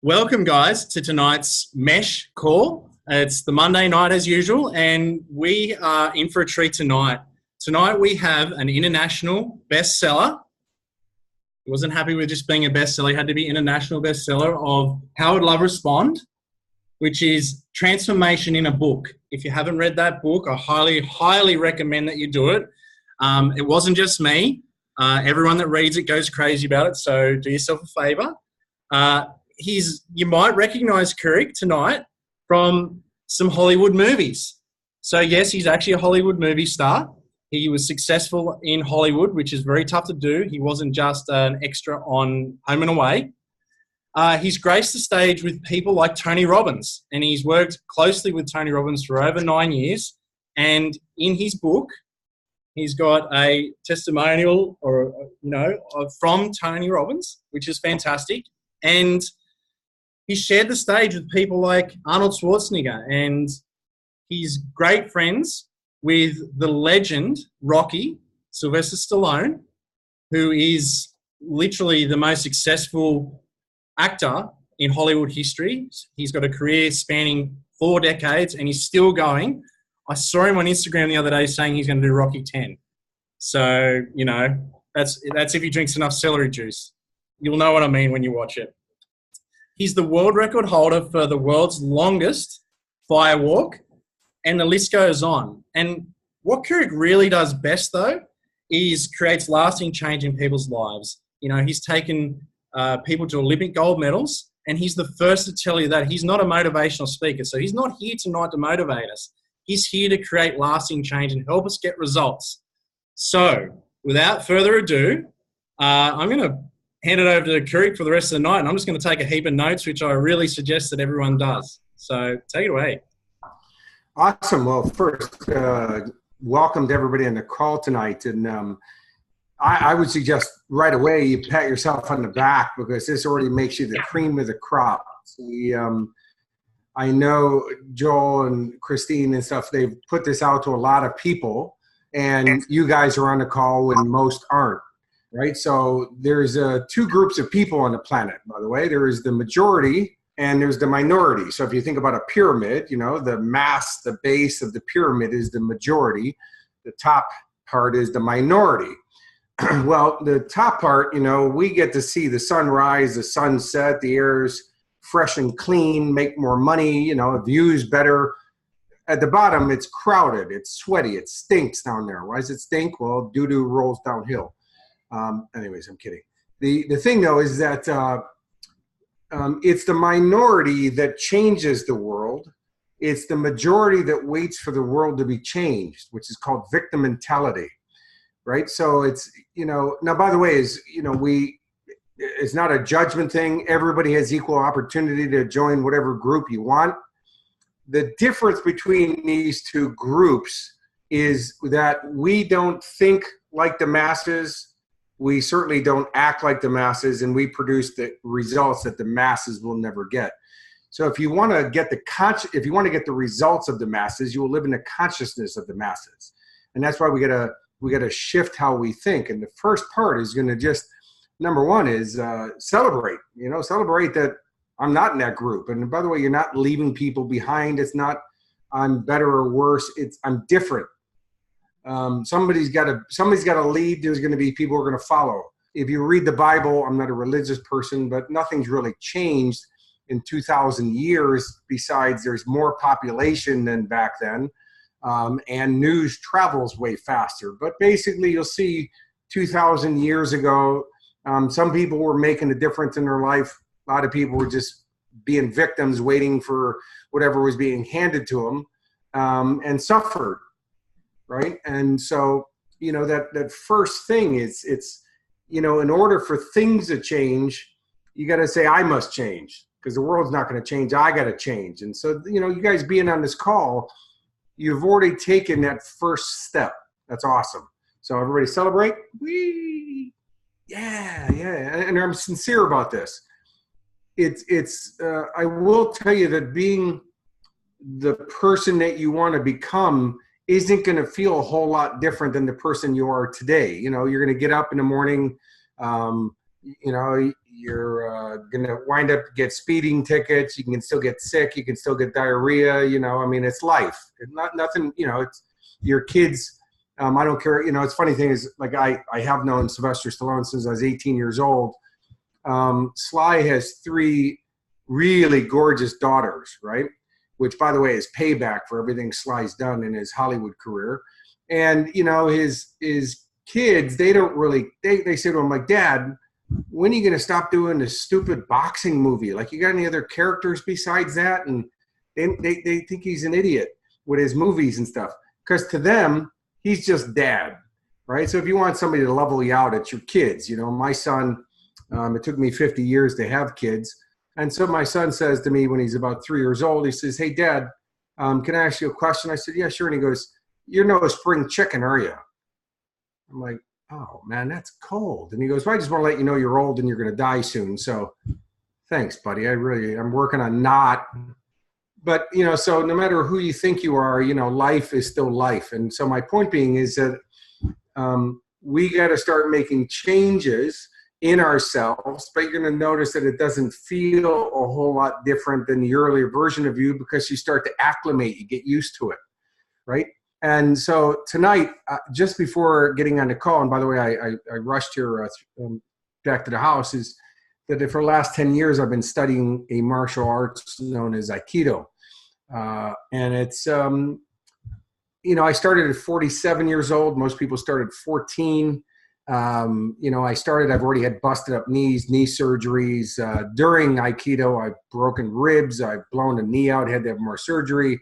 Welcome, guys, to tonight's Mesh call. It's the Monday night as usual, and we are in for a treat tonight. Tonight we have an international bestseller. He wasn't happy with just being a bestseller. He had to be international bestseller of How Would Love Respond, which is Transformation in a Book. If you haven't read that book, I highly recommend that you do it. It wasn't just me. Everyone that reads it goes crazy about it, so do yourself a favor. You might recognize Kurek tonight from some Hollywood movies. So yes, he's actually a Hollywood movie star. He was successful in Hollywood, which is very tough to do. He wasn't just an extra on Home and Away. He's graced the stage with people like Tony Robbins, and he's worked closely with Tony Robbins for over 9 years. And in his book, he's got a testimonial from Tony Robbins, which is fantastic. And he shared the stage with people like Arnold Schwarzenegger, and he's great friends with the legend Rocky, Sylvester Stallone, who is literally the most successful actor in Hollywood history. He's got a career spanning 4 decades, and he's still going. I saw him on Instagram the other day saying he's going to do Rocky 10. So, that's if he drinks enough celery juice. You'll know what I mean when you watch it. He's the world record holder for the world's longest fire walk, and the list goes on. And what Kurek really does best, though, is creates lasting change in people's lives. He's taken people to Olympic gold medals, and he's the first to tell you that he's not a motivational speaker. So he's not here tonight to motivate us. He's here to create lasting change and help us get results. So without further ado, I'm going to hand it over to Kurek for the rest of the night, and I'm just going to take a heap of notes, which I really suggest that everyone does. So take it away. Awesome. Well, first, welcome to everybody on the call tonight. And I would suggest right away you pat yourself on the back, because this already makes you the cream of the crop. I know Joel and Christine and stuff, they've put this out to a lot of people, and you guys are on the call when most aren't. Right, so there's 2 groups of people on the planet, by the way. There is the majority and there's the minority. So if you think about a pyramid, the mass, the base of the pyramid is the majority. The top part is the minority. Well, the top part, we get to see the sunrise, the sunset, the air's fresh and clean, make more money, views better. At the bottom, it's crowded, it's sweaty, it stinks down there. Why does it stink? Well, doo-doo rolls downhill. Anyways, I'm kidding. The thing, though, is that it's the minority that changes the world. It's the majority that waits for the world to be changed, which is called victim mentality, right? So it's, now, by the way, it's not a judgment thing. Everybody has equal opportunity to join whatever group you want. The difference between these 2 groups is that we don't think like the masses. We certainly don't act like the masses, and we produce the results that the masses will never get. So if you want to get the results of the masses, you will live in the consciousness of the masses. And that's why we got to shift how we think. And the first part is going to just, number one is celebrate. Celebrate that I'm not in that group. And by the way, you're not leaving people behind. It's not I'm better or worse. It's I'm different. Somebody's got to lead. There's going to be people who are going to follow. If you read the Bible, I'm not a religious person, but nothing's really changed in 2,000 years. Besides, there's more population than back then, and news travels way faster. But basically, you'll see 2,000 years ago, some people were making a difference in their life. A lot of people were just being victims, waiting for whatever was being handed to them, and suffered. Right. And so, that first thing is in order for things to change, you got to say, I must change, because the world's not going to change. I got to change. And so, you guys being on this call, you've already taken that first step. That's awesome. So everybody celebrate. Whee! Yeah. And I'm sincere about this. I will tell you that being the person that you want to become isn't going to feel a whole lot different than the person you are today. You're going to get up in the morning, you're gonna wind up get speeding tickets. You can still get sick. You can still get diarrhea. You know, I mean, it's life. It's not nothing. You know, it's your kids. I don't care. You know, it's funny thing is, like I have known Sylvester Stallone since I was 18 years old. Sly has 3 really gorgeous daughters, right? Which, by the way, is payback for everything Sly's done in his Hollywood career. And, you know, his kids, they don't really, they say to him, like, Dad, when are you going to stop doing this stupid boxing movie? Like, you got any other characters besides that? And they think he's an idiot with his movies and stuff. Because to them, he's just dad, right? So if you want somebody to level you out, it's your kids. You know, my son, it took me 50 years to have kids. And so my son says to me when he's about 3 years old, he says, hey, Dad, can I ask you a question? I said, yeah, sure. And he goes, you're no spring chicken, are you? I'm like, oh, man, that's cold. And he goes, well, I just want to let you know you're old and you're going to die soon. So thanks, buddy. I'm working on not. But, you know, so no matter who you think you are, you know, life is still life. And so my point being is that we got to start making changes in ourselves, but you're going to notice that it doesn't feel a whole lot different than the earlier version of you because you start to acclimate, you get used to it, right? And so tonight, just before getting on the call, and by the way, I rushed here back to the house, is that for the last 10 years, I've been studying a martial arts known as Aikido. And it's, you know, I started at 47 years old. Most people started at 14. You know, I've already had busted up knees, knee surgeries. During Aikido, I've broken ribs. I've blown a knee out, had to have more surgery.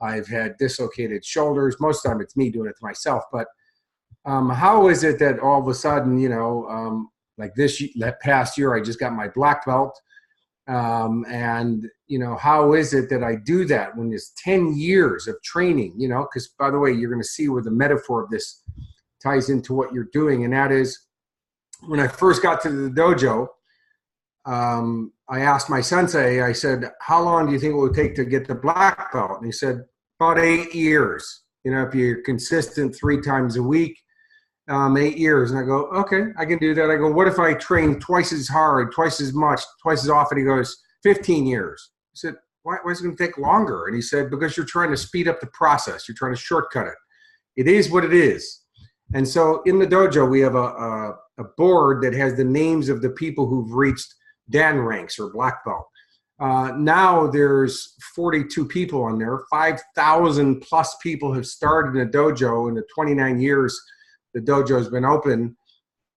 I've had dislocated shoulders. Most of the time it's me doing it to myself. But how is it that all of a sudden, you know, like that past year, I just got my black belt. And, you know, how is it that I do that when it's 10 years of training, you know, because by the way, you're going to see where the metaphor of this ties into what you're doing. And that is when I first got to the dojo, I asked my sensei, I said, how long do you think it would take to get the black belt? And he said, about 8 years. You know, if you're consistent 3 times a week, 8 years. And I go, okay, I can do that. I go, what if I train twice as hard, twice as much, twice as often? He goes, 15 years. I said, why is it going to take longer? And he said, because you're trying to speed up the process. You're trying to shortcut it. It is what it is. And so in the dojo, we have a board that has the names of the people who've reached Dan ranks or black belt. Now there's 42 people on there. 5,000 plus people have started in the dojo in the 29 years the dojo's been open.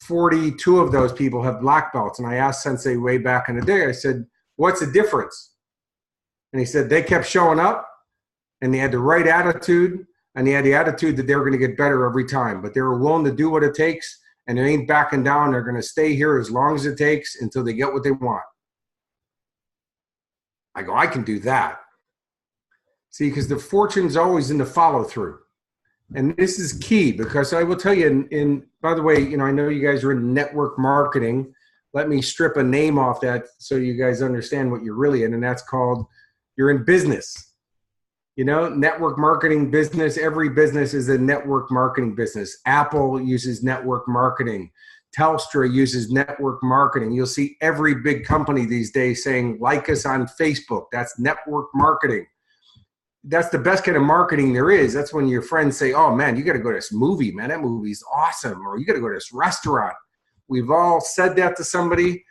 42 of those people have black belts. And I asked Sensei way back in the day, I said, what's the difference? And he said, they kept showing up and they had the right attitude and they had the attitude that they were going to get better every time, but they were willing to do what it takes and they ain't backing down. They're going to stay here as long as it takes until they get what they want. I go, I can do that. See, because the fortune's always in the follow through. And this is key because I will tell you, by the way, you know, I know you guys are in network marketing. Let me strip a name off that so you guys understand what you're really in. And that's called, you're in business. You know, network marketing business, every business is a network marketing business. Apple uses network marketing. Telstra uses network marketing. You'll see every big company these days saying, like us on Facebook. That's network marketing. That's the best kind of marketing there is. That's when your friends say, oh man, you got to go to this movie, man. That movie's awesome. Or you got to go to this restaurant. We've all said that to somebody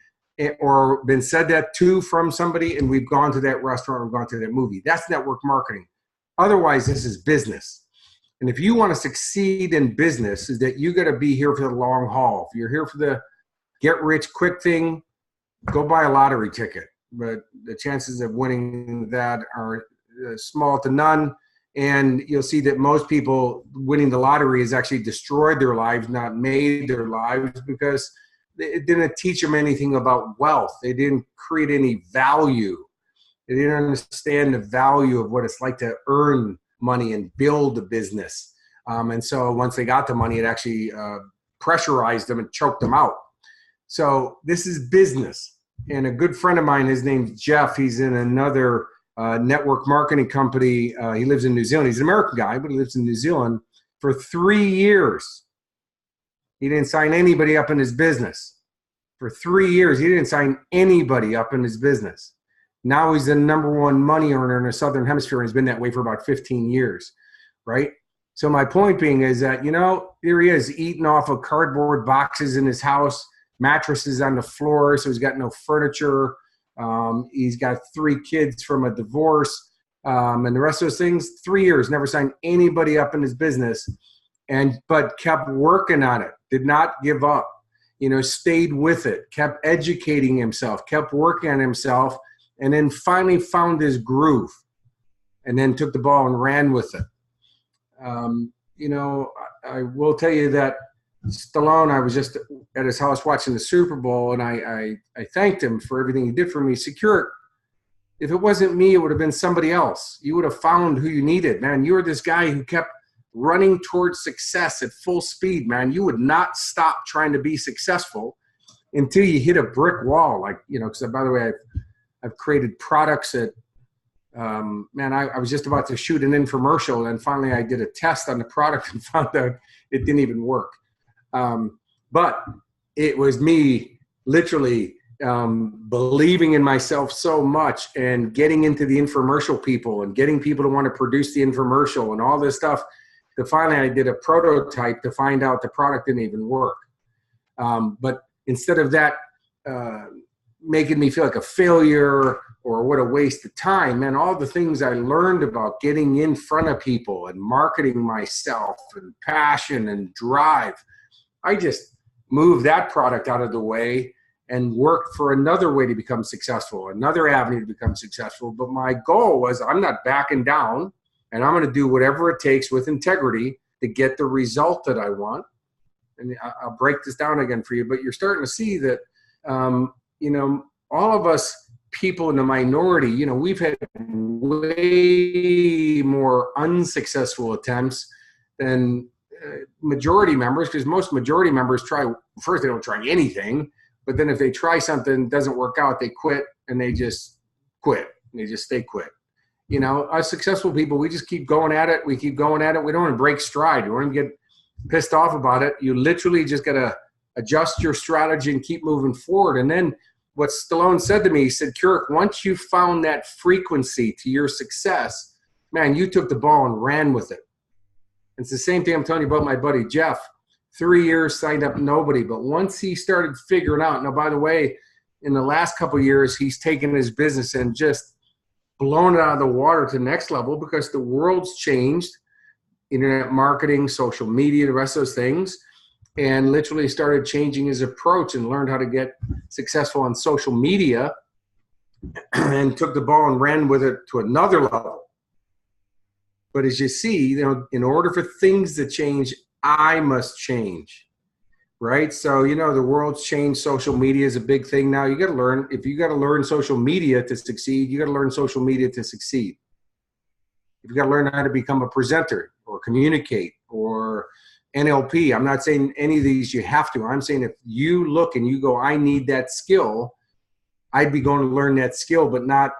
or been said that to from somebody, and we've gone to that restaurant, we've gone to that movie. That's network marketing. Otherwise, this is business. And if you want to succeed in business, is that you got to be here for the long haul. If you're here for the get rich quick thing, go buy a lottery ticket. But the chances of winning that are small to none. And you'll see that most people winning the lottery has actually destroyed their lives, not made their lives, because it didn't teach them anything about wealth. They didn't create any value. They didn't understand the value of what it's like to earn money and build a business. And so once they got the money, it actually pressurized them and choked them out. So this is business. And a good friend of mine, his name's Jeff. He's in another network marketing company. He lives in New Zealand. He's an American guy, but he lives in New Zealand for 3 years. He didn't sign anybody up in his business. For 3 years, he didn't sign anybody up in his business. Now he's the #1 money earner in the Southern Hemisphere, and he's been that way for about 15 years, right? So my point being is that, here he is eating off of cardboard boxes in his house, mattresses on the floor, so he's got no furniture. He's got 3 kids from a divorce, and the rest of those things. 3 years, never signed anybody up in his business, but kept working on it, did not give up, stayed with it, kept educating himself, kept working on himself, and then finally found his groove, and then took the ball and ran with it. I will tell you that Stallone, I was just at his house watching the Super Bowl, and I thanked him for everything he did for me. He said, Kurek, if it wasn't me, it would have been somebody else. You would have found who you needed, man. You were this guy who kept running towards success at full speed, man. You would not stop trying to be successful until you hit a brick wall. Because by the way, I've created products that, I was just about to shoot an infomercial, and finally I did a test on the product and found out it didn't even work. But it was me literally believing in myself so much and getting into the infomercial people and getting people to want to produce the infomercial and all this stuff. That finally I did a prototype to find out the product didn't even work. But instead of that making me feel like a failure or what a waste of time, man, all the things I learned about getting in front of people and marketing myself and passion and drive, I just moved that product out of the way and worked for another way to become successful, another avenue to become successful. But my goal was, I'm not backing down, and I'm going to do whatever it takes with integrity to get the result that I want. And I'll break this down again for you, but you're starting to see that, all of us people in the minority, we've had way more unsuccessful attempts than majority members, because most majority members first they don't try anything, but then if they try something, doesn't work out, they quit, and they just quit. They just stay quit. Us successful people, we just keep going at it. We keep going at it. We don't want to break stride. We don't even get pissed off about it. You literally just got to adjust your strategy and keep moving forward. And then what Stallone said to me, he said, Kurek, once you found that frequency to your success, man, you took the ball and ran with it. It's the same thing I'm telling you about my buddy Jeff. 3 years, signed up nobody. But once he started figuring out, now, by the way, in the last couple of years, he's taken his business and just blown it out of the water to the next level, because the world's changed. Internet marketing, social media, the rest of those things, and literally started changing his approach and learned how to get successful on social media and took the ball and ran with it to another level. But as you see, in order for things to change, I must change, right? So, the world's changed. Social media is a big thing now. You got to learn. If you got to learn social media to succeed, you got to learn social media to succeed. You've got to learn how to become a presenter or communicate or NLP. I'm not saying any of these you have to. I'm saying if you look and you go, I need that skill, I'd be going to learn that skill, but not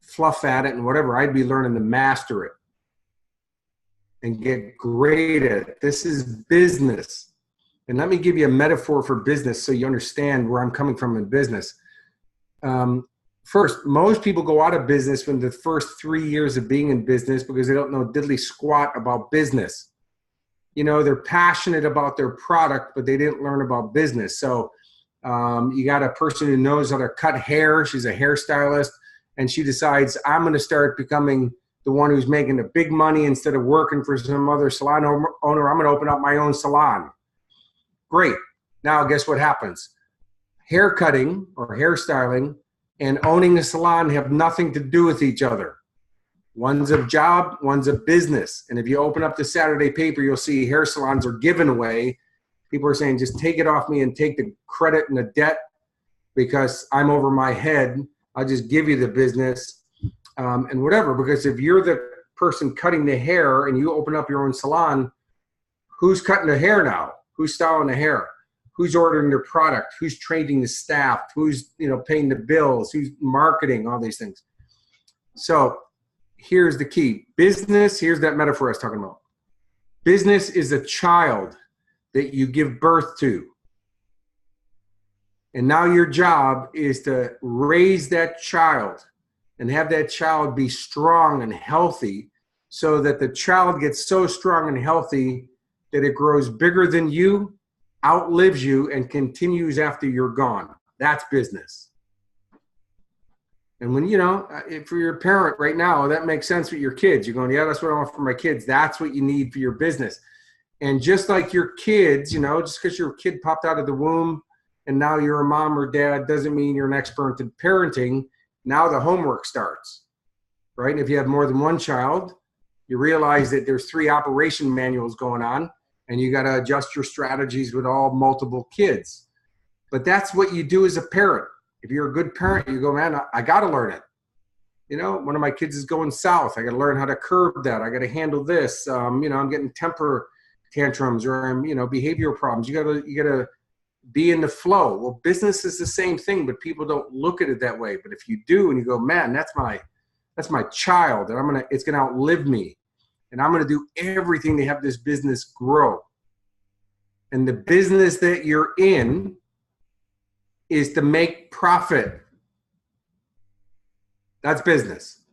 fluff at it and whatever. I'd be learning to master it and get great at it. This is business. And let me give you a metaphor for business so you understand where I'm coming from in business. First, most people go out of business within the first 3 years of being in business because they don't know diddly squat about business. They're passionate about their product, but they didn't learn about business. So you got a person who knows how to cut hair. She's a hairstylist, and she decides, I'm going to start becoming the one who's making the big money instead of working for some other salon owner. I'm going to open up my own salon. Great. Now, guess what happens? Hair cutting or hairstyling and owning a salon have nothing to do with each other. One's a job, one's a business. And if you open up the Saturday paper, you'll see hair salons are given away. People are saying, just take it off me and take the credit and the debt because I'm over my head. I'll just give you the business and whatever. Because if you're the person cutting the hair and you open up your own salon, who's cutting the hair now? Who's styling the hair? Who's ordering their product? Who's training the staff? Who's paying the bills? Who's marketing? All these things. So here's the key. Business, here's that metaphor I was talking about. Business is a child that you give birth to. And now your job is to raise that child and have that child be strong and healthy, so that the child gets so strong and healthy that it grows bigger than you, outlives you, and continues after you're gone. That's business. And when, if you're a parent right now, that makes sense with your kids. You're going, yeah, that's what I want for my kids. That's what you need for your business. And just like your kids, just because your kid popped out of the womb and now you're a mom or dad doesn't mean you're an expert in parenting. Now the homework starts, right? And if you have more than one child, you realize that there's 3 operation manuals going on, and you got to adjust your strategies with all multiple kids. But that's what you do as a parent. If you're a good parent, you go, man, I got to learn it. One of my kids is going south. I got to learn how to curb that. I got to handle this. I'm getting temper tantrums, or I'm, behavioral problems. You got to be in the flow. Well, business is the same thing, but people don't look at it that way. But if you do, and you go, man, that's my child, and it's going to outlive me, and I'm going to do everything to have this business grow. And the business that you're in is to make profit. That's business.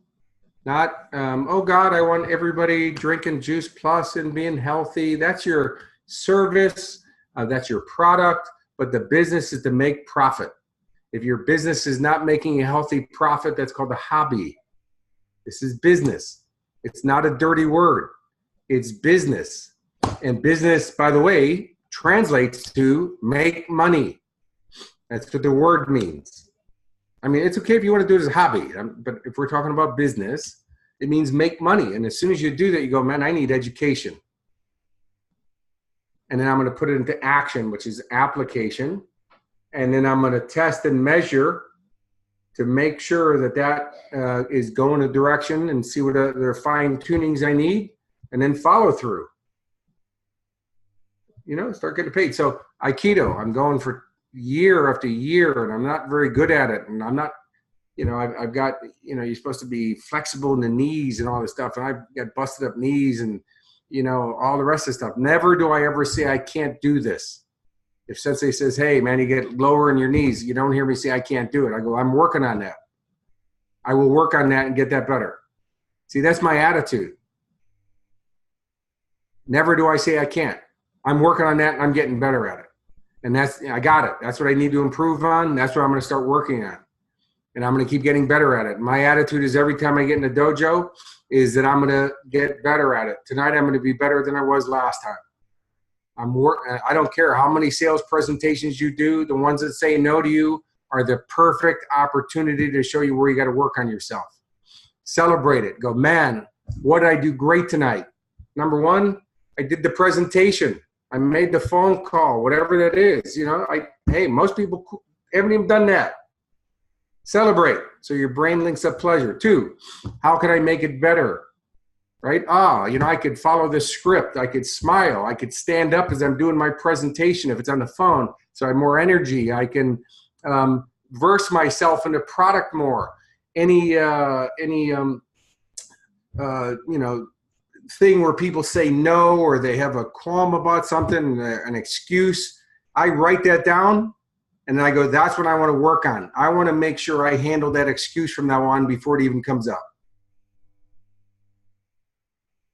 Not, oh God, I want everybody drinking Juice Plus and being healthy. That's your service. That's your product. But the business is to make profit. If your business is not making a healthy profit, that's called a hobby. This is business. It's not a dirty word. It's business. And business, by the way, translates to make money. That's what the word means. I mean, it's okay if you want to do it as a hobby, but if we're talking about business, it means make money. And as soon as you do that, you go, man, I need education. And then I'm going to put it into action, which is application. And then I'm going to test and measure to make sure that is going a direction, and see what the fine tunings I need, and then follow through. Start getting paid. So Aikido, I'm going for year after year, and I'm not very good at it. And I'm not, I've got, you're supposed to be flexible in the knees and all this stuff. And I've got busted up knees and, all the rest of the stuff. Never do I ever say I can't do this. If sensei says, hey, man, you get lower in your knees, you don't hear me say I can't do it. I go, I'm working on that. I will work on that and get that better. See, that's my attitude. Never do I say I can't. I'm working on that and I'm getting better at it. And I got it. That's what I need to improve on. That's what I'm going to start working on. And I'm going to keep getting better at it. My attitude is every time I get in the dojo is that I'm going to get better at it. Tonight I'm going to be better than I was last time. I don't care how many sales presentations you do. The ones that say no to you are the perfect opportunity to show you where you got to work on yourself. Celebrate it. Go, man, what did I do great tonight? Number one, I did the presentation. I made the phone call, whatever that is. Hey, most people haven't even done that. Celebrate. So your brain links up pleasure. 2, how can I make it better? Right? I could follow this script. I could smile. I could stand up as I'm doing my presentation if it's on the phone. So I have more energy. I can verse myself into product more. Any thing where people say no, or they have a qualm about something, an excuse, I write that down. And then I go, that's what I want to work on. I want to make sure I handle that excuse from now on before it even comes up.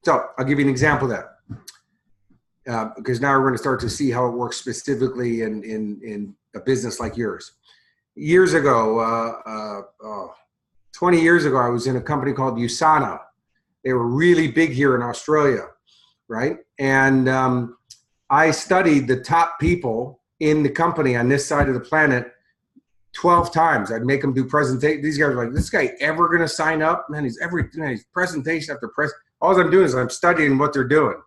So I'll give you an example of that. Because now we're going to start to see how it works specifically in a business like yours. Years ago, 20 years ago, I was in a company called USANA. They were really big here in Australia, right? And I studied the top people in the company on this side of the planet 12 times. I'd make them do presentations. These guys were like, this guy ever going to sign up? Man, he's presentation after press. All I'm doing is I'm studying what they're doing.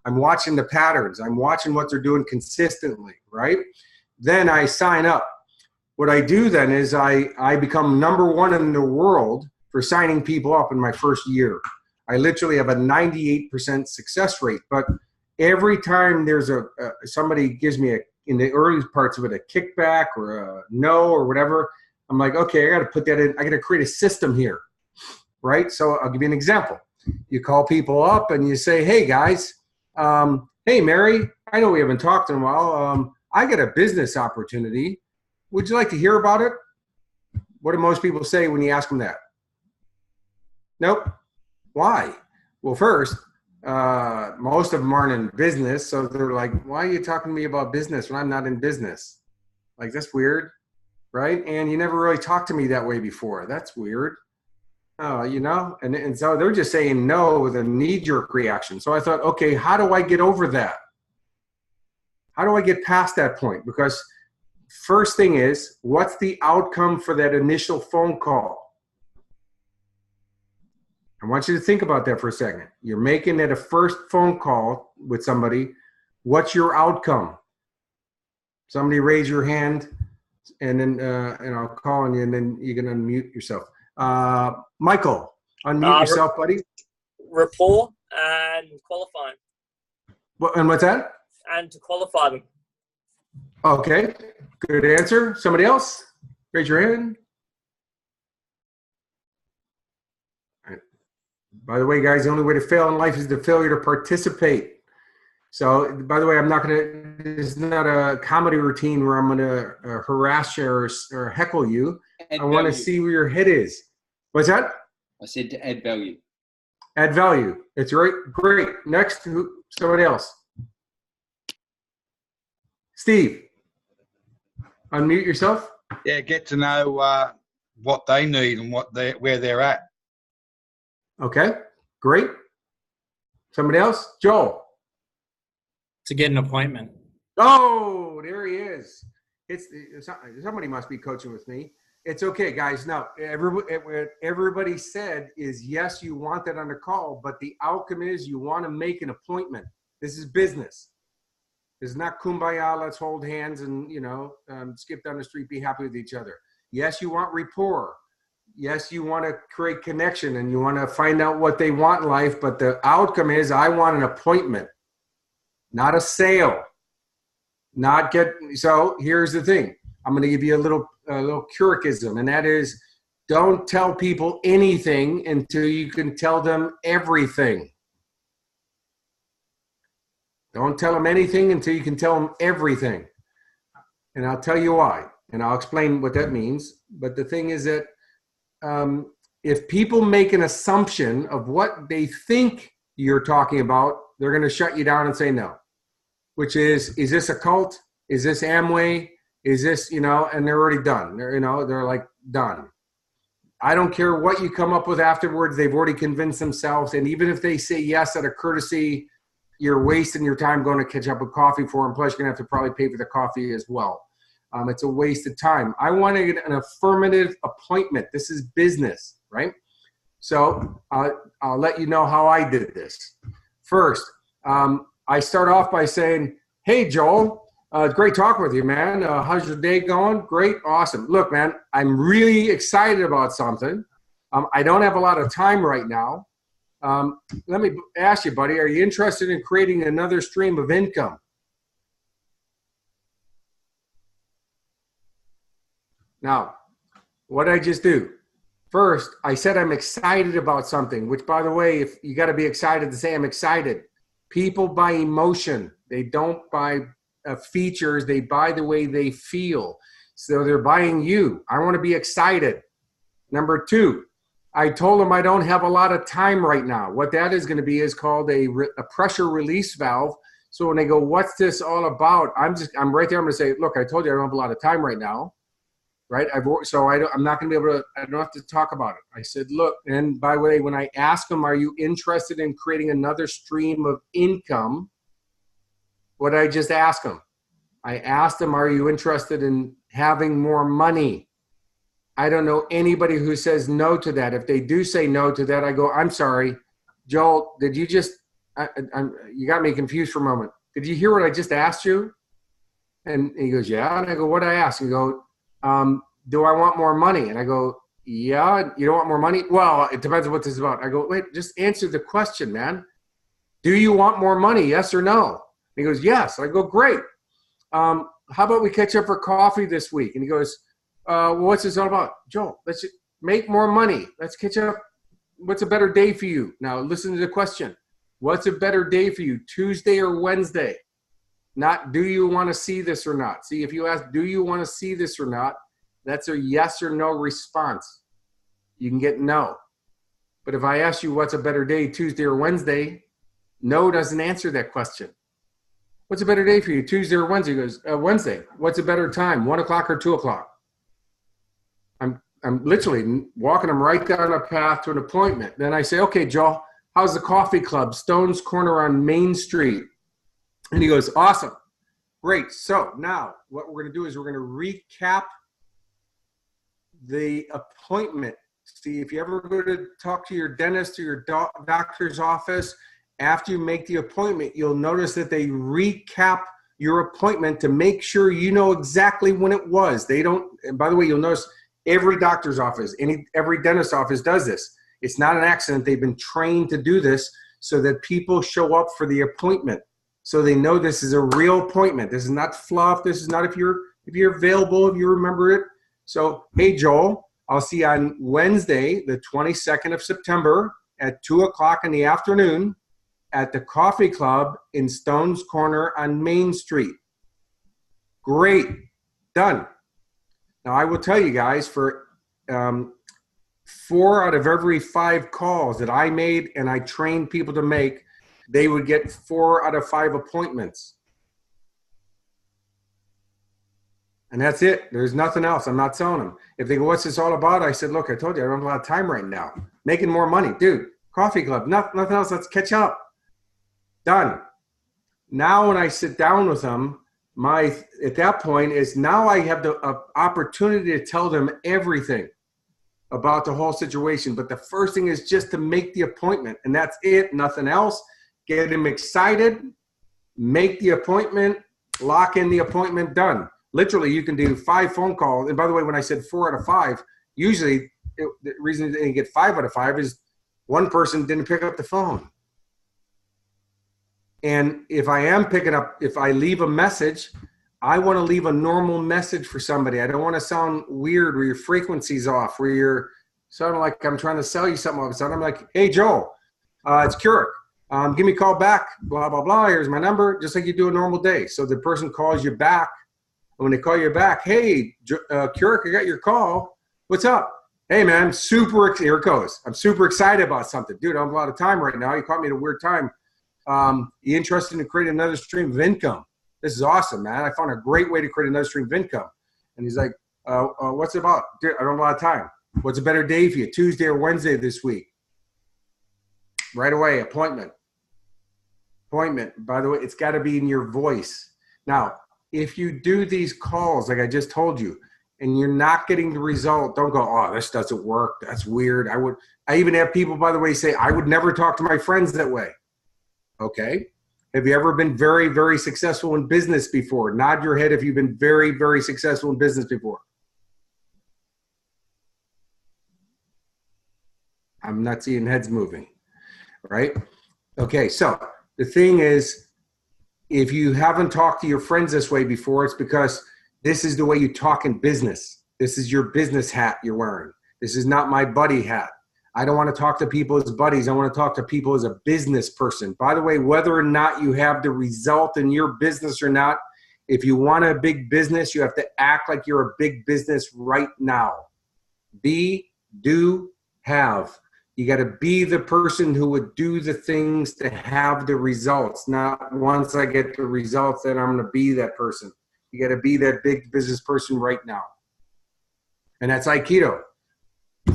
I'm watching the patterns. I'm watching what they're doing consistently, right? Then I sign up. What I do then is I become number 1 in the world for signing people up in my first year. I literally have a 98% success rate. But every time there's somebody gives me in the early parts of it, a kickback or a no or whatever, I'm like, okay, I got to put that in. I got to create a system here, right? So I'll give you an example. You call people up and you say, hey guys, hey Mary, I know we haven't talked in a while. I got a business opportunity. Would you like to hear about it? What do most people say when you ask them that? Nope. Why? Well, first, most of them aren't in business, so they're like, why are you talking to me about business when I'm not in business? Like, that's weird, right? And you never really talked to me that way before. That's weird. You know, and so they're just saying no with a knee-jerk reaction. So I thought, okay, how do I get over that? How do I get past that point? Because first thing is, what's the outcome for that initial phone call? I want you to think about that for a second. You're making that a first phone call with somebody. What's your outcome? Somebody raise your hand, and then and I'll call on you, and then you can unmute yourself. Michael, unmute yourself, buddy. Rapport and qualifying. And what's that? And to qualify them. Okay, good answer. Somebody else? Raise your hand. All right. By the way, guys, the only way to fail in life is the failure to participate. So, by the way, this is not a comedy routine where I'm going to harass you or heckle you. I want to see where your head is. What's that? I said to add value. Add value. It's right. Great. Next, somebody else. Steve, unmute yourself. Yeah, get to know what they need and where they're at. Okay, great. Somebody else? Joel. To get an appointment. Oh, there he is. Somebody must be coaching with me. It's okay, guys. Now, everybody said is yes, you want that on the call, but the outcome is you want to make an appointment. This is business. This is not kumbaya, let's hold hands and, skip down the street, be happy with each other. Yes, you want rapport. Yes, you want to create connection and you want to find out what they want in life, but the outcome is I want an appointment, not a sale. So here's the thing. I'm going to give you a little Kurekism, and that is don't tell people anything until you can tell them everything. Don't tell them anything until you can tell them everything. And I'll tell you why, and I'll explain what that means. But the thing is that if people make an assumption of what they think you're talking about, they're going to shut you down and say no, which is this a cult? Is this Amway? Is this, and they're already done. They're like done. I don't care what you come up with afterwards. They've already convinced themselves. And even if they say yes out of courtesy, you're wasting your time going to catch up with coffee for them. Plus, you're going to have to probably pay for the coffee as well. It's a waste of time. I want to get an affirmative appointment. This is business, right? So I'll let you know how I did this. First, I start off by saying, hey, Joel, great talking with you, man. How's your day going? Great. Awesome. Look, man, I'm really excited about something. I don't have a lot of time right now. Let me ask you, buddy, are you interested in creating another stream of income? Now, what did I just do? First, I said I'm excited about something, which, by the way, if you got to be excited to say I'm excited. People buy emotion. They don't buy features. They buy the way they feel. So they're buying you. I want to be excited. Number two, I told them I don't have a lot of time right now. What that is going to be is called a pressure release valve. So when they go, what's this all about? I'm right there. I'm going to say, look, I told you I don't have a lot of time right now. Right? I'm not going to be able to, I don't have to talk about it. I said, look, and by the way, when I asked them, are you interested in creating another stream of income? What did I just ask them? I asked them, are you interested in having more money? I don't know anybody who says no to that. If they do say no to that, I go, I'm sorry, Joel, did you just, you got me confused for a moment. Did you hear what I just asked you? And he goes, yeah. And I go, what did I ask? And he goes, do I want more money? And I go, yeah, you don't want more money? Well, it depends on what this is about. I go, wait, just answer the question, man. Do you want more money? Yes or no? And he goes, yes. I go, great. How about we catch up for coffee this week? And he goes, well, what's this all about? Joel, let's just make more money. Let's catch up. What's a better day for you? Now listen to the question. What's a better day for you, Tuesday or Wednesday? Not, do you want to see this or not? See, if you ask, do you want to see this or not? That's a yes or no response. You can get no. But if I ask you what's a better day, Tuesday or Wednesday, no doesn't answer that question. What's a better day for you, Tuesday or Wednesday? He goes, Wednesday. What's a better time, 1 o'clock or 2 o'clock? I'm literally walking him right down a path to an appointment. Then I say, okay, Joel, how's the coffee club, Stone's Corner on Main Street? And he goes, awesome. Great. So now what we're going to do is we're going to recap the appointment. See, if you ever go to talk to your dentist or your doctor's office, after you make the appointment, you'll notice that they recap your appointment to make sure you know exactly when it was. They don't, and by the way, you'll notice every doctor's office, every dentist office does this. It's not an accident. They've been trained to do this so that people show up for the appointment. So they know this is a real appointment. This is not fluff. This is not if you're available, if you remember it. So, hey, Joel, I'll see you on Wednesday, the 22nd of September at 2 o'clock in the afternoon at the Coffee Club in Stone's Corner on Main Street. Great. Done. Now, I will tell you guys, for 4 out of every 5 calls that I made and I trained people to make, they would get 4 out of 5 appointments. And that's it. There's nothing else. I'm not selling them. If they go, what's this all about? I said, look, I told you I don't have a lot of time right now. Making more money. Dude, coffee club, nothing else. Let's catch up. Done. Now when I sit down with them, at that point is now I have the opportunity to tell them everything about the whole situation. But the first thing is just to make the appointment. And that's it. Nothing else. Get them excited. Make the appointment. Lock in the appointment. Done. Literally, you can do 5 phone calls. And by the way, when I said 4 out of 5, usually the reason they didn't get 5 out of 5 is one person didn't pick up the phone. And if I am picking up, if I leave a message, I want to leave a normal message for somebody. I don't want to sound weird where your frequency's off, where you're sounding like I'm trying to sell you something all of a sudden. I'm like, hey, Joel, it's Kurek. Give me a call back, blah, blah, blah. Here's my number, just like you do a normal day. So the person calls you back. When they call you back, hey, Kurek, I got your call. What's up? Hey, man, here it goes. I'm super excited about something. Dude, I have a lot of time right now. You caught me at a weird time. You interested in creating another stream of income? This is awesome, man. I found a great way to create another stream of income. And he's like, what's it about? Dude, I don't have a lot of time. What's a better day for you, Tuesday or Wednesday this week? Right away, appointment. Appointment. By the way, it's got to be in your voice. Now, if you do these calls, like I just told you, and you're not getting the result, don't go, oh, this doesn't work. That's weird. I even have people, by the way, say, I would never talk to my friends that way. Okay. Have you ever been very, very successful in business before? Nod your head if you've been very, very successful in business before. I'm not seeing heads moving, right? Okay, so the thing is, if you haven't talked to your friends this way before, it's because this is the way you talk in business. This is your business hat you're wearing. This is not my buddy hat. I don't want to talk to people as buddies. I want to talk to people as a business person. By the way, whether or not you have the result in your business or not, if you want a big business, you have to act like you're a big business right now. Be, do, have. You got to be the person who would do the things to have the results. Not once I get the results, then I'm going to be that person. You got to be that big business person right now. And that's Aikido.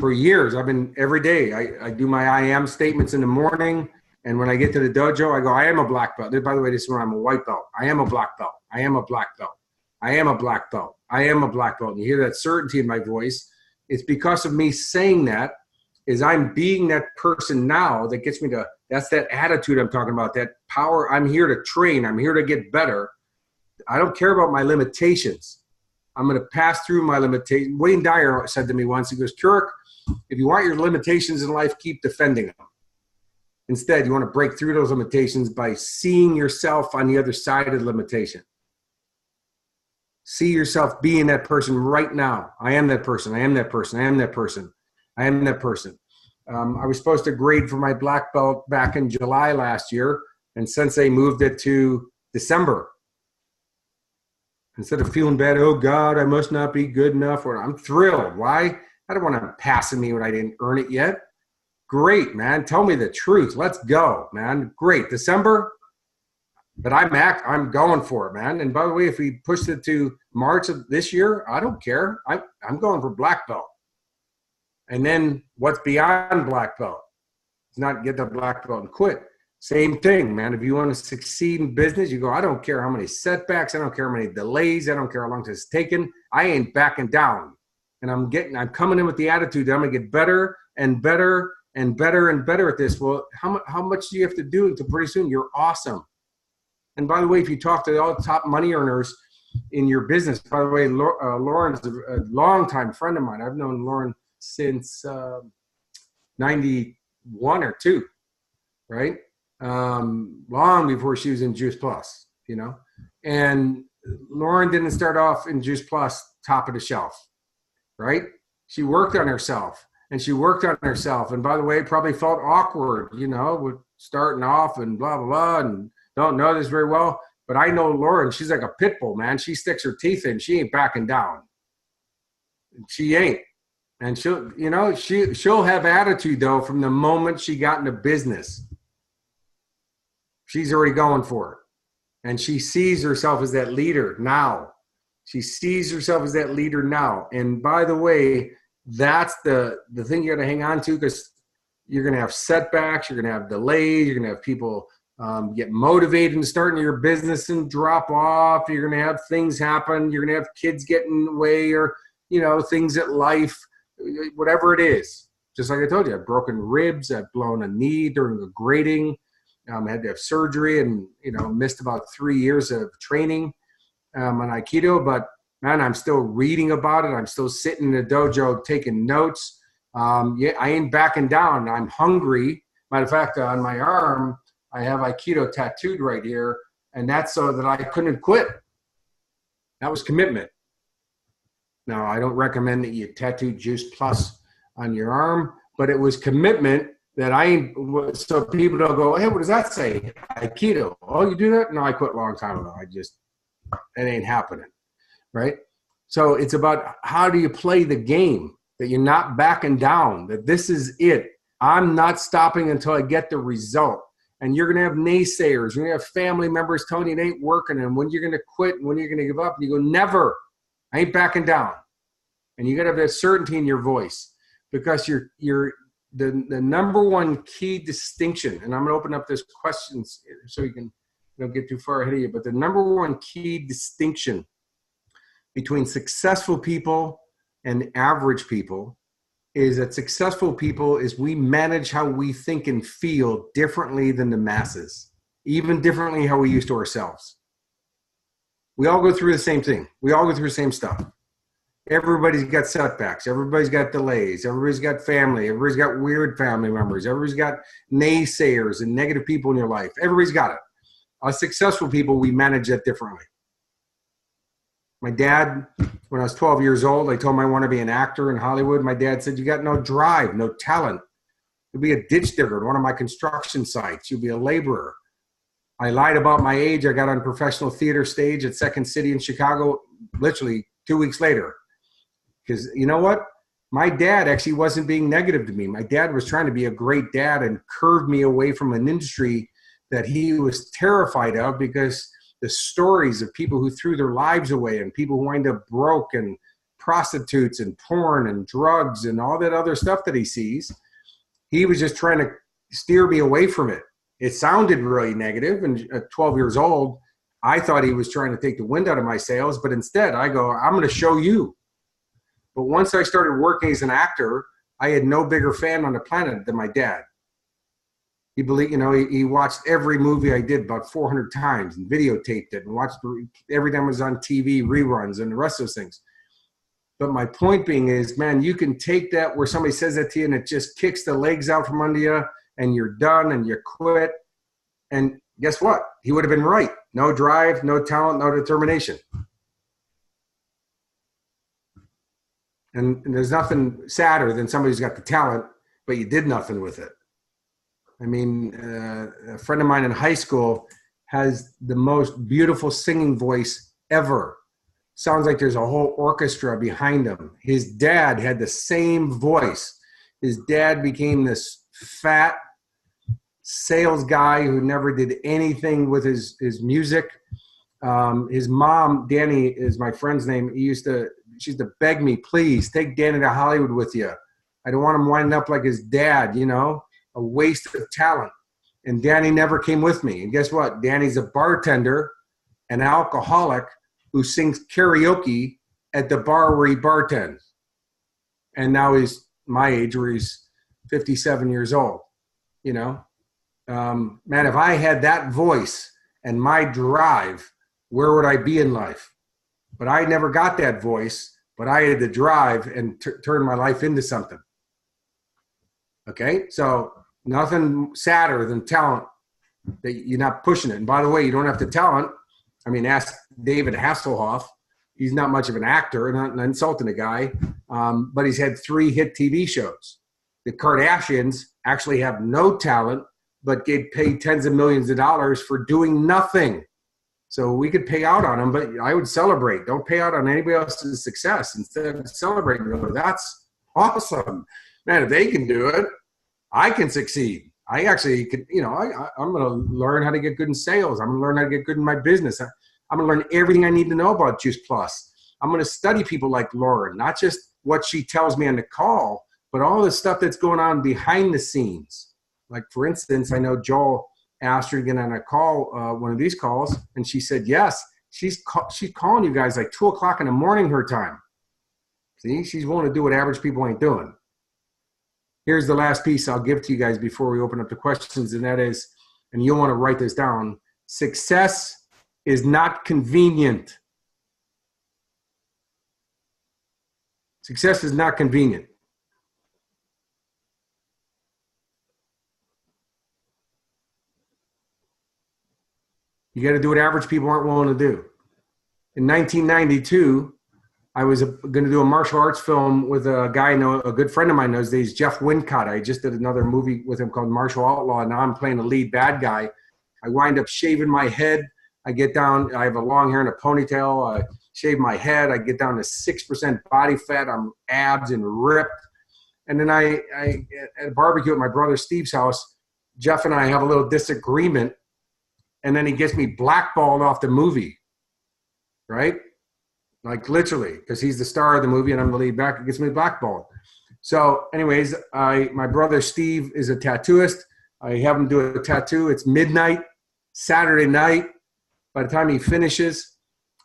For years, I've been every day. I do my I am statements in the morning. And when I get to the dojo, I go, I am a black belt. By the way, this is when I'm a white belt. I am a black belt. I am a black belt. I am a black belt. I am a black belt. And you hear that certainty in my voice. It's because of me saying that. Is I'm being that person now that gets me to, that's that attitude I'm talking about, that power. I'm here to train. I'm here to get better. I don't care about my limitations. I'm going to pass through my limitations. Wayne Dyer said to me once, he goes, Kurek, if you want your limitations in life, keep defending them. Instead, you want to break through those limitations by seeing yourself on the other side of the limitation. See yourself being that person right now. I am that person. I am that person. I am that person. I am that person. I was supposed to grade for my black belt back in July last year, and Sensei moved it to December. Instead of feeling bad, oh God, I must not be good enough, or I'm thrilled. Why? I don't want to pass me when I didn't earn it yet. Great, man. Tell me the truth. Let's go, man. Great. December, but I'm going for it, man. And by the way, if we pushed it to March of this year, I don't care. I'm going for black belt. And then what's beyond black belt? It's not get the black belt and quit. Same thing, man. If you want to succeed in business, you go, I don't care how many setbacks, I don't care how many delays, I don't care how long it's taken. I ain't backing down. And I'm coming in with the attitude that I'm gonna get better and better and better and better at this. Well, how much do you have to do until pretty soon you're awesome? And by the way, if you talk to all the top money earners in your business, by the way, Lauren's a longtime friend of mine. I've known Lauren since 91 or 2, right? Long before she was in Juice Plus, you know. And Lauren didn't start off in Juice Plus top of the shelf, right? She worked on herself. And she worked on herself. And by the way, probably felt awkward, you know, with starting off and blah, blah, blah, and don't know this very well. But I know Lauren, she's like a pit bull, man. She sticks her teeth in. She ain't backing down. She ain't. And she'll have attitude, though, from the moment she got into business. She's already going for it. And she sees herself as that leader now. She sees herself as that leader now. And by the way, that's the thing you got to hang on to, because you're going to have setbacks, you're going to have delays, you're going to have people get motivated in starting your business and drop off. You're going to have things happen. You're going to have kids get in the way, or, you know, things at life, whatever it is. Just like I told you, I've broken ribs, I've blown a knee during the grading. I had to have surgery and, you know, missed about 3 years of training on Aikido, but man, I'm still reading about it. I'm still sitting in the dojo taking notes. I ain't backing down. I'm hungry. Matter of fact, on my arm, I have Aikido tattooed right here, and that's so that I couldn't quit. That was commitment. Now, I don't recommend that you tattoo Juice Plus on your arm, but it was commitment that so people don't go, hey, what does that say? Aikido. Oh, you do that? No, I quit a long time ago. It ain't happening. Right? So it's about how do you play the game, that you're not backing down, that this is it. I'm not stopping until I get the result. And you're going to have naysayers. You're going to have family members telling you it ain't working, and when you're going to quit and when you're going to give up. And you go, never. I ain't backing down. And you got to have that certainty in your voice, because you're the number one key distinction. And I'm going to open up this questions so you can don't get too far ahead of you. But the number one key distinction between successful people and average people is that successful people is we manage how we think and feel differently than the masses, even differently how we used to ourselves. We all go through the same thing. We all go through the same stuff. Everybody's got setbacks. Everybody's got delays. Everybody's got family. Everybody's got weird family members. Everybody's got naysayers and negative people in your life. Everybody's got it. Us successful people, we manage that differently. My dad, when I was 12 years old, I told him I want to be an actor in Hollywood. My dad said, you got no drive, no talent. You'll be a ditch digger at one of my construction sites. You'll be a laborer. I lied about my age. I got on professional theater stage at Second City in Chicago literally 2 weeks later. Because you know what? My dad actually wasn't being negative to me. My dad was trying to be a great dad and curved me away from an industry that he was terrified of, because the stories of people who threw their lives away and people who wind up broke and prostitutes and porn and drugs and all that other stuff that he sees, he was just trying to steer me away from it. It sounded really negative. And at 12 years old, I thought he was trying to take the wind out of my sails, but instead I go, I'm going to show you. But once I started working as an actor, I had no bigger fan on the planet than my dad. He believed, he watched every movie I did about 400 times and videotaped it and watched every time it was on TV, reruns and the rest of those things. But my point being is, man, you can take that where somebody says that to you and it just kicks the legs out from under you and you're done and you quit. And guess what? He would have been right. No drive, no talent, no determination. And there's nothing sadder than somebody who's got the talent, but you did nothing with it. I mean, a friend of mine in high school has the most beautiful singing voice ever. sounds like there's a whole orchestra behind him. His dad had the same voice. His dad became this fat sales guy who never did anything with his music. His mom, Danny is my friend's name. She used to beg me, please take Danny to Hollywood with you. I don't want him winding up like his dad, you know, a waste of talent. And Danny never came with me. And guess what? Danny's a bartender, an alcoholic who sings karaoke at the bar where he bartends. And now he's my age, where he's 57 years old, you know. Man, if I had that voice and my drive, where would I be in life? But I never got that voice, but I had the drive and turned my life into something. Okay, so nothing sadder than talent that you're not pushing it. And by the way, you don't have to talent. I mean, ask David Hasselhoff. He's not much of an actor, not insulting the guy, but he's had 3 hit TV shows. The Kardashians actually have no talent, but get paid tens of millions of dollars for doing nothing. So we could pay out on them, but I would celebrate. Don't pay out on anybody else's success. Instead, celebrate and go, that's awesome. Man, if they can do it, I can succeed. I actually could, you know, I'm going to learn how to get good in sales. I'm going to learn how to get good in my business. I'm going to learn everything I need to know about Juice Plus. I'm going to study people like Lauren, not just what she tells me on the call, but all the stuff that's going on behind the scenes. Like, for instance, I know Joel asked her to get on a call, one of these calls, and she said yes. She's calling you guys like 2 o'clock in the morning her time. See, she's willing to do what average people ain't doing. Here's the last piece I'll give to you guys before we open up the questions, and that is, and you'll want to write this down, success is not convenient. Success is not convenient. You got to do what average people aren't willing to do. In 1992, I was going to do a martial arts film with a guy I know, a good friend of mine those days, Jeff Wincott. I just did another movie with him called Martial Outlaw, and now I'm playing the lead bad guy. I wind up shaving my head. I get down, I have a long hair and a ponytail. I shave my head. I get down to 6% body fat. I'm abs and ripped. And then I at a barbecue at my brother Steve's house, Jeff and I have a little disagreement. And then he gets me blackballed off the movie, right? Like literally, because he's the star of the movie and I'm the lead back. It gets me blackballed. So anyways, my brother Steve is a tattooist. I have him do a tattoo. It's midnight, Saturday night. By the time he finishes,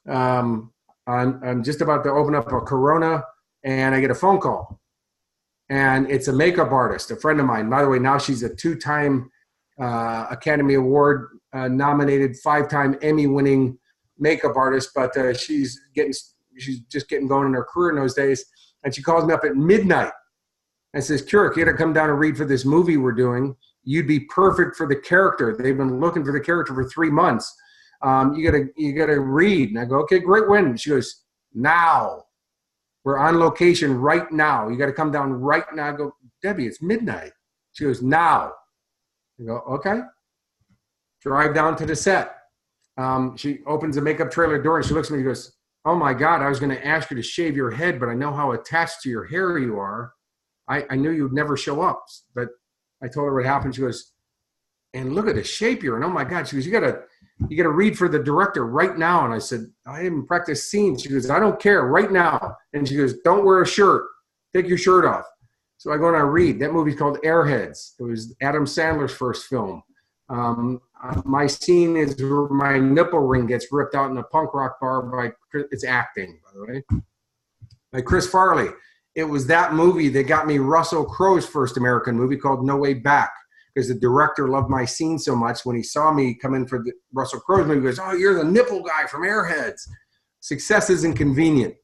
I'm just about to open up a Corona and I get a phone call. And it's a makeup artist, a friend of mine. By the way, now she's a 2-time Academy Award nominated, 5-time Emmy-winning makeup artist, but she's just getting going in her career in those days. And she calls me up at midnight and says, Kurek, you got to come down and read for this movie we're doing. You'd be perfect for the character. They've been looking for the character for 3 months. You gotta read. And I go, okay, great. When? She goes, now. We're on location right now. You got to come down right now. I go, Debbie, it's midnight. She goes, now. I go, okay. Drive down to the set. She opens the makeup trailer door and she looks at me and goes, oh my God, I was going to ask you to shave your head, but I know how attached to your hair you are. I knew you'd never show up, but I told her what happened. She goes, and look at the shape you're in. Oh my God. She goes, you gotta read for the director right now. And I said, I haven't practiced scenes. She goes, I don't care, right now. And she goes, don't wear a shirt. Take your shirt off. So I go and I read. That movie's called Airheads. It was Adam Sandler's first film. My scene is where my nipple ring gets ripped out in a punk rock bar it's acting, by the way, by Chris Farley. It was that movie that got me Russell Crowe's first American movie called No Way Back, because the director loved my scene so much. When he saw me come in for the Russell Crowe's movie, he goes, oh, you're the nipple guy from Airheads. Success isn't convenient.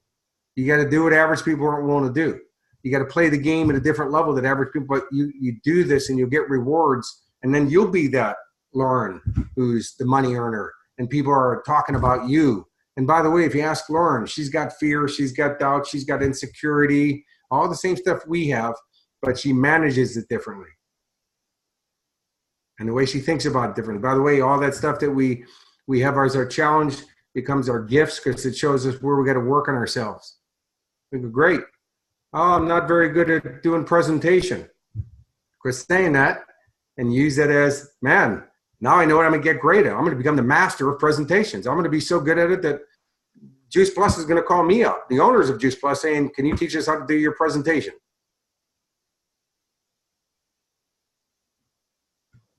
You got to do what average people aren't willing to do. You got to play the game at a different level than average people, but you do this and you'll get rewards, and then you'll be that Lauren who's the money earner, and people are talking about you. And by the way, if you ask Lauren, she's got fear, she's got doubt, she's got insecurity, all the same stuff we have, but she manages it differently. And the way she thinks about it differently. By the way, all that stuff that we have as our challenge, becomes our gifts because it shows us where we got to work on ourselves. We go, great. Oh, I'm not very good at doing presentation. Quit saying that and use that as, man, now I know what I'm going to get great at. I'm going to become the master of presentations. I'm going to be so good at it that Juice Plus is going to call me up, the owners of Juice Plus, saying, can you teach us how to do your presentation?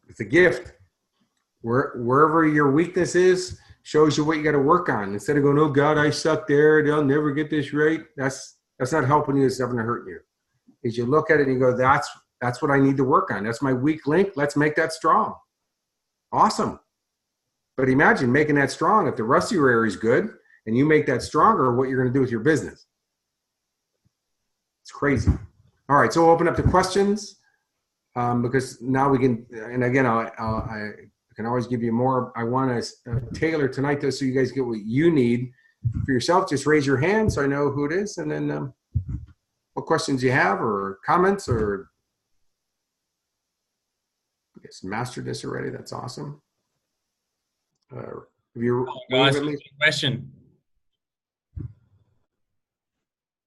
It's a gift. Wherever your weakness is, shows you what you got to work on. Instead of going, oh God, I suck there, they'll never get this right. That's not helping you. It's never going to hurt you. As you look at it and you go, that's what I need to work on. That's my weak link. Let's make that strong. Awesome. But imagine making that strong. If the rest of your area is good and you make that stronger, what you're going to do with your business. It's crazy. All right, so we'll open up to questions because now we can, and again, I can always give you more. I want to tailor tonight though, so you guys get what you need for yourself. Just raise your hand so I know who it is, and then what questions you have or comments or. I guess mastered this already. That's awesome. Have you guys, question.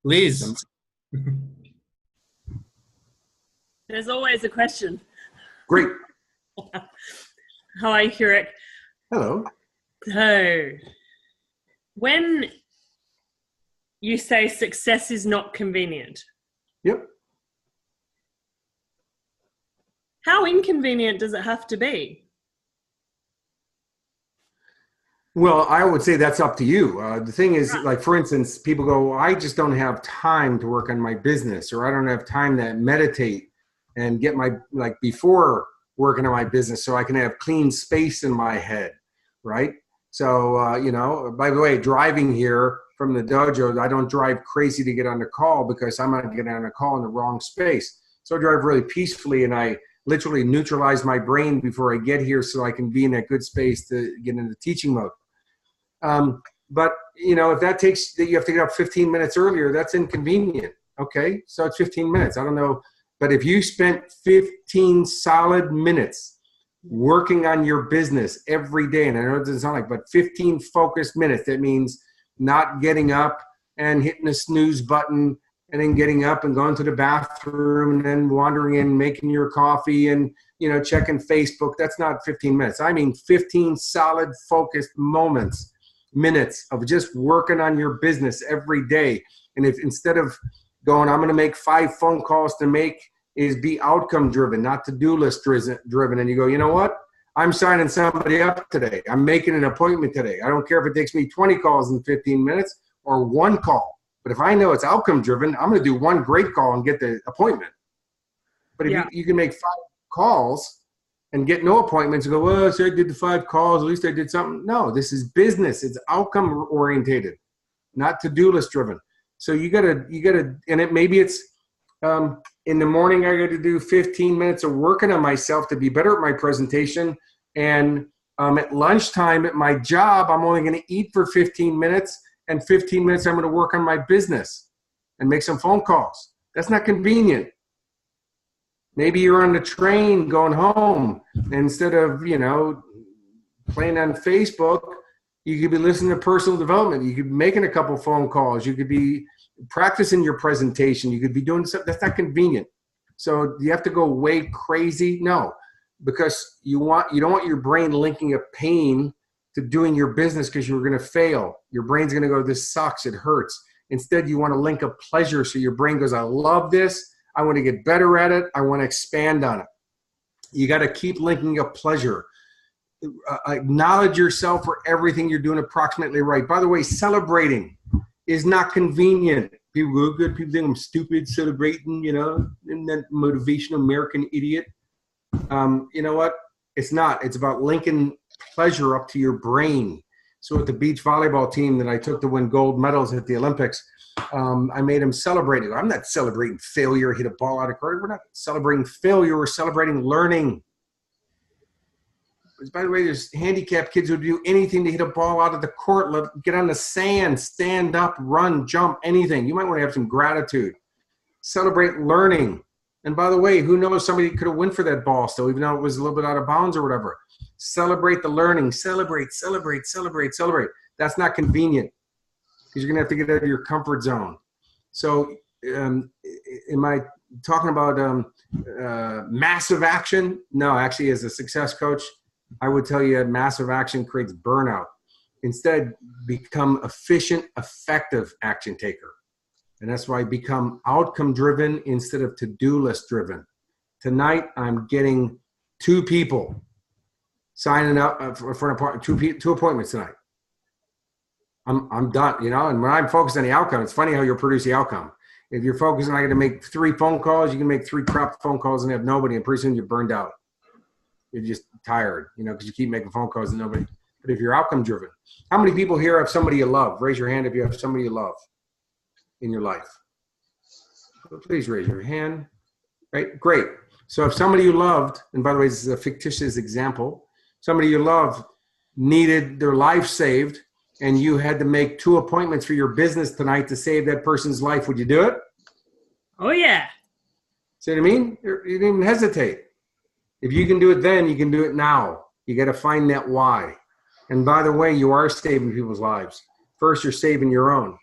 Liz. There's always a question. Great. Hi, Kurek. Hello. So, when you say success is not convenient, Yep. how inconvenient does it have to be? Well, I would say that's up to you. The thing is, like, for instance, people go, well, I just don't have time to work on my business, or I don't have time to meditate and get my, like, before working on my business so I can have clean space in my head, right? So, you know, by the way, driving here from the dojo, I don't drive crazy to get on the call because I'm not getting on a call in the wrong space. So I drive really peacefully, and I literally neutralize my brain before I get here so I can be in that good space to get into teaching mode. But, you know, if that takes, you have to get up 15 minutes earlier, that's inconvenient. Okay, so it's 15 minutes. I don't know. But if you spent 15 solid minutes working on your business every day, and I know it doesn't sound like, but 15 focused minutes, that means not getting up and hitting the snooze button and then getting up and going to the bathroom and then wandering in, making your coffee and, you know, checking Facebook. That's not 15 minutes. I mean 15 solid focused minutes of just working on your business every day. And if instead of going, I'm going to make 5 phone calls to make, is be outcome driven, not to-do list driven. And you go, you know what? I'm signing somebody up today. I'm making an appointment today. I don't care if it takes me 20 calls in 15 minutes or 1 call. But if I know it's outcome driven, I'm going to do 1 great call and get the appointment. But if you can make 5 calls and get no appointments and go, well, so I did the 5 calls, at least I did something. No, this is business. It's outcome orientated, not to-do list driven. So you gotta, and it maybe it's in the morning I got to do 15 minutes of working on myself to be better at my presentation. And at lunchtime at my job, I'm only going to eat for 15 minutes, and 15 minutes I'm going to work on my business and make some phone calls. That's not convenient. Maybe you're on the train going home, and instead of, you know, playing on Facebook, you could be listening to personal development. You could be making a couple phone calls. You could be practicing your presentation. You could be doing something. That's not convenient. So you have to go way crazy? No, because you don't want your brain linking a pain to doing your business because you're going to fail. Your brain's going to go, this sucks, it hurts. Instead, you want to link a pleasure. So your brain goes, I love this. I want to get better at it. I want to expand on it. You got to keep linking a pleasure. Acknowledge yourself for everything you're doing approximately right. By the way, celebrating is not convenient. People go, good, people think I'm stupid celebrating, you know, and that motivational American idiot. You know what? It's not. It's about linking pleasure up to your brain. So with the beach volleyball team that I took to win gold medals at the Olympics, I made them celebrate it. I'm not celebrating failure, hit a ball out of court. We're not celebrating failure. We're celebrating learning. By the way, there's handicapped kids who do anything to hit a ball out of the court, get on the sand, stand up, run, jump, anything. You might want to have some gratitude. Celebrate learning. And by the way, who knows, somebody could have went for that ball still, even though it was a little bit out of bounds or whatever. Celebrate the learning. Celebrate, celebrate, celebrate, celebrate. That's not convenient because you're going to have to get out of your comfort zone. So am I talking about massive action? No, actually, as a success coach, I would tell you massive action creates burnout. Instead, become efficient, effective action taker. And that's why I become outcome driven instead of to-do list driven. Tonight, I'm getting 2 people signing up for an appointment, 2 appointments tonight. I'm done, you know, and when I'm focused on the outcome, it's funny how you'll produce the outcome. If you're focused on, I got to make 3 phone calls, you can make 3 crap phone calls and have nobody, and pretty soon you're burned out. You're just tired, you know, because you keep making phone calls and nobody. But if you're outcome driven, how many people here have somebody you love? Raise your hand if you have somebody you love in your life. Please raise your hand. Right? Great. So if somebody you loved, and by the way, this is a fictitious example, somebody you loved needed their life saved, and you had to make 2 appointments for your business tonight to save that person's life, would you do it? Oh, yeah. See what I mean? You didn't even hesitate. If you can do it then, you can do it now. You got to find that why. And by the way, you are saving people's lives. First, you're saving your own.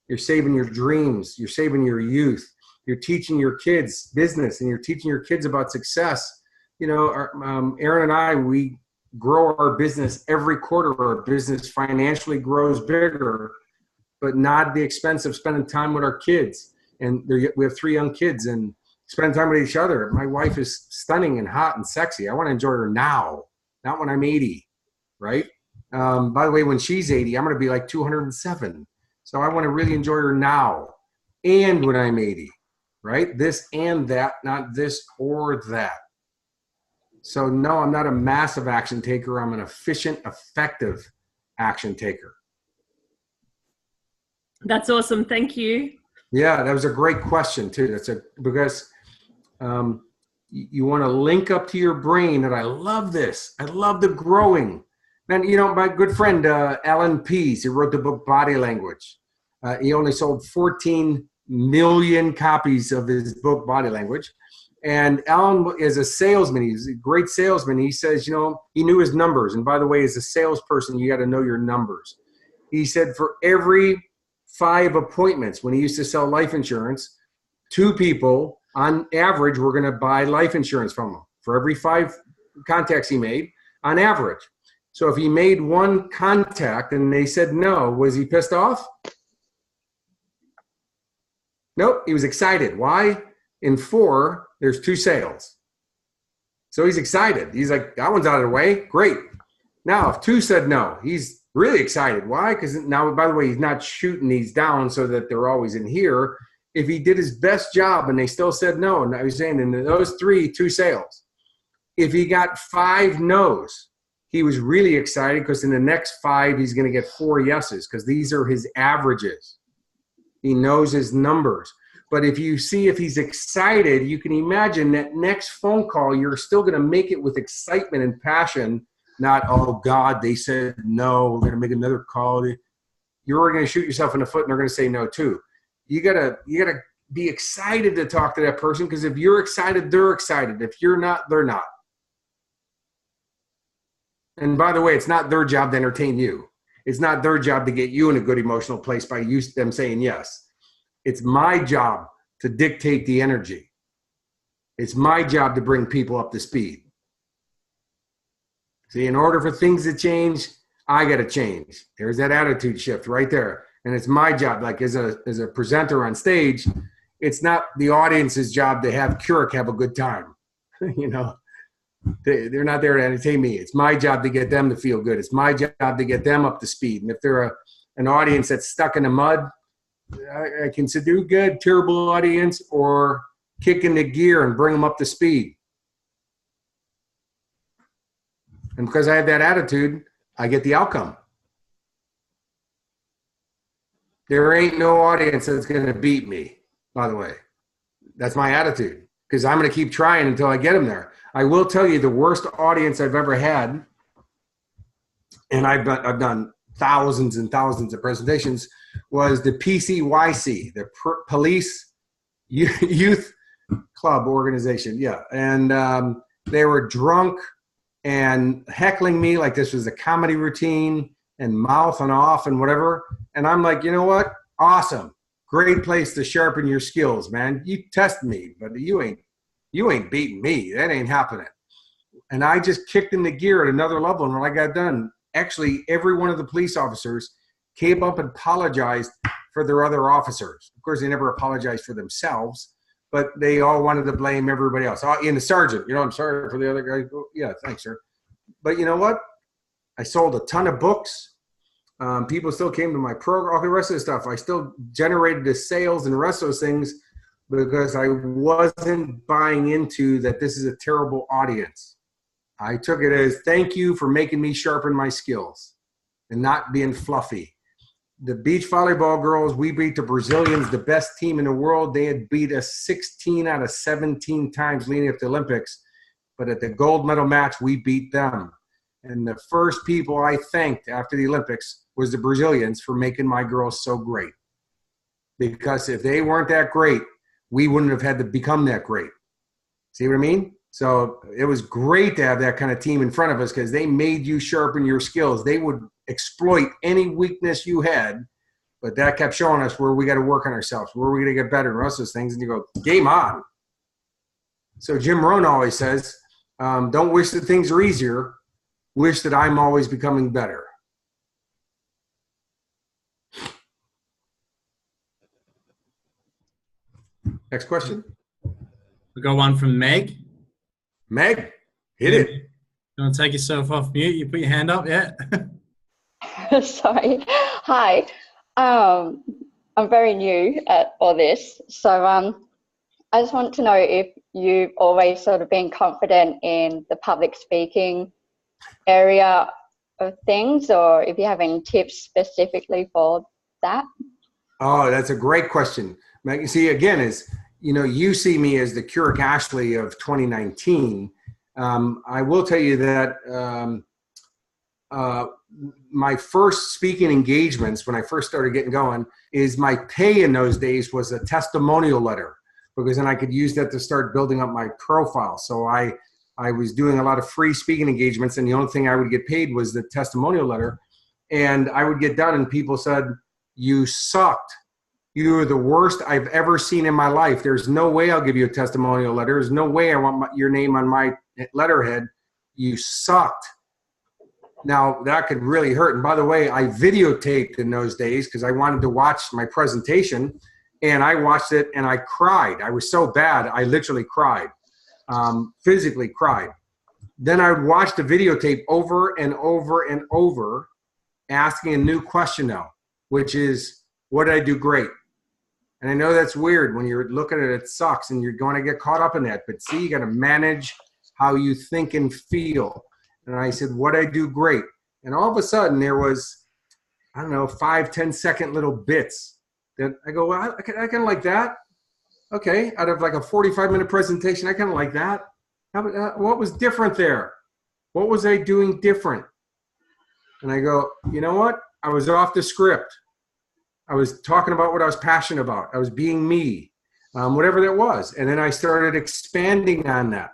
You're saving your dreams. You're saving your youth. You're teaching your kids business, and you're teaching your kids about success. You know, Aaron and I, we grow our business every quarter. Our business financially grows bigger, but not at the expense of spending time with our kids. And we have 3 young kids, and spending time with each other. My wife is stunning and hot and sexy. I want to enjoy her now, not when I'm 80, right? By the way, when she's 80, I'm going to be like 207. So I want to really enjoy her now and when I'm 80, right? This and that, not this or that. So no, I'm not a massive action taker. I'm an efficient, effective action taker. That's awesome. Thank you. Yeah, that was a great question too. Because you want to link up to your brain, and I love this. I love the growing. And you know, my good friend Alan Pease, he wrote the book Body Language. He only sold 14 million copies of his book Body Language. And Alan is a salesman. He's a great salesman. He says, you know, he knew his numbers. And by the way, as a salesperson, you got to know your numbers. He said for every 5 appointments, when he used to sell life insurance, 2 people on average were going to buy life insurance from him for every 5 contacts he made on average. So if he made 1 contact and they said no, was he pissed off? Nope, he was excited. Why? In 4, there's 2 sales. So he's excited. He's like, that one's out of the way. Great. Now, if 2 said no, he's really excited. Why? Because now, by the way, he's not shooting these down so that they're always in here. If he did his best job and they still said no, and I was saying in those 3, 2 sales. If he got 5 no's, he was really excited because in the next 5, he's going to get 4 yeses because these are his averages. He knows his numbers. But if you see if he's excited, you can imagine that next phone call, you're still going to make it with excitement and passion, not, oh, God, they said no, we're going to make another call. You're going to shoot yourself in the foot and they're going to say no too. You gotta be excited to talk to that person because if you're excited, they're excited. If you're not, they're not. And by the way, it's not their job to entertain you. It's not their job to get you in a good emotional place by them saying yes. It's my job to dictate the energy. It's my job to bring people up to speed. See, in order for things to change, I got to change. There's that attitude shift right there. And it's my job, like as a presenter on stage, it's not the audience's job to have Kurek have a good time. You know, they're not there to entertain me. It's my job to get them to feel good. It's my job to get them up to speed. And if they're an audience that's stuck in the mud, I can do good, terrible audience, or kick into gear and bring them up to speed. And because I have that attitude, I get the outcome. There ain't no audience that's going to beat me, by the way. That's my attitude, because I'm going to keep trying until I get them there. I will tell you the worst audience I've ever had, and I've done thousands and thousands of presentations, was the PCYC, the Police Youth Club Organization. Yeah, and they were drunk and heckling me like this was a comedy routine. and mouthing off and whatever. And I'm like, you know what? Awesome. Great place to sharpen your skills, man. You test me, but you ain't beating me. That ain't happening. And I just kicked into gear at another level. And when I got done, actually every one of the police officers came up and apologized for their other officers. Of course, they never apologized for themselves, but they all wanted to blame everybody else. Oh, and the sergeant, I'm sorry for the other guy. Oh, yeah, thanks, sir. But you know what? I sold a ton of books. People still came to my program, all the rest of the stuff. I still generated the sales and the rest of those things because I wasn't buying into that this is a terrible audience. I took it as thank you for making me sharpen my skills and not being fluffy. The beach volleyball girls, we beat the Brazilians, the best team in the world. They had beat us 16 out of 17 times leading up to the Olympics. But at the gold medal match, we beat them. And the first people I thanked after the Olympics was the Brazilians for making my girls so great. Because if they weren't that great, we wouldn't have had to become that great. See what I mean? So it was great to have that kind of team in front of us because they made you sharpen your skills. They would exploit any weakness you had, but that kept showing us where we got to work on ourselves, where we're going to get better and rest of those things. And you go, game on. So Jim Rohn always says, don't wish that things are easier. Wish that I'm always becoming better. Next question. We got one from Meg. Meg, hit it. You want to take yourself off mute? You put your hand up, yeah? Sorry. Hi. I'm very new at all this. So I just want to know if you've always sort of been confident in the public speaking area of things, or if you have any tips specifically for that. Oh, that's a great question. Meg, you see, again, you see me as the Kurek Ashley of 2019. I will tell you that my first speaking engagements when I first started getting going is my pay in those days was a testimonial letter, because then I could use that to start building up my profile. So I was doing a lot of free speaking engagements, and the only thing I would get paid was the testimonial letter. And I would get done and people said, "You sucked. You were the worst I've ever seen in my life. There's no way I'll give you a testimonial letter. There's no way I want your name on my letterhead. You sucked." Now, that could really hurt. And by the way, I videotaped in those days because I wanted to watch my presentation. And I watched it and I cried. I was so bad, I literally cried, physically cried. Then I would watch the videotape over and over and over, asking a new question now, which is, what did I do great? And I know that's weird. When you're looking at it, it sucks and you're going to get caught up in that. But see, you got to manage how you think and feel. And I said, what did I do great? And all of a sudden there was, 5-10 second little bits that I go, well, I kind of like that. Okay, out of like a 45-minute presentation, I kind of like that. What was different there? What was I doing different? And I go, you know what? I was off the script. I was talking about what I was passionate about. I was being me, whatever that was. And then I started expanding on that.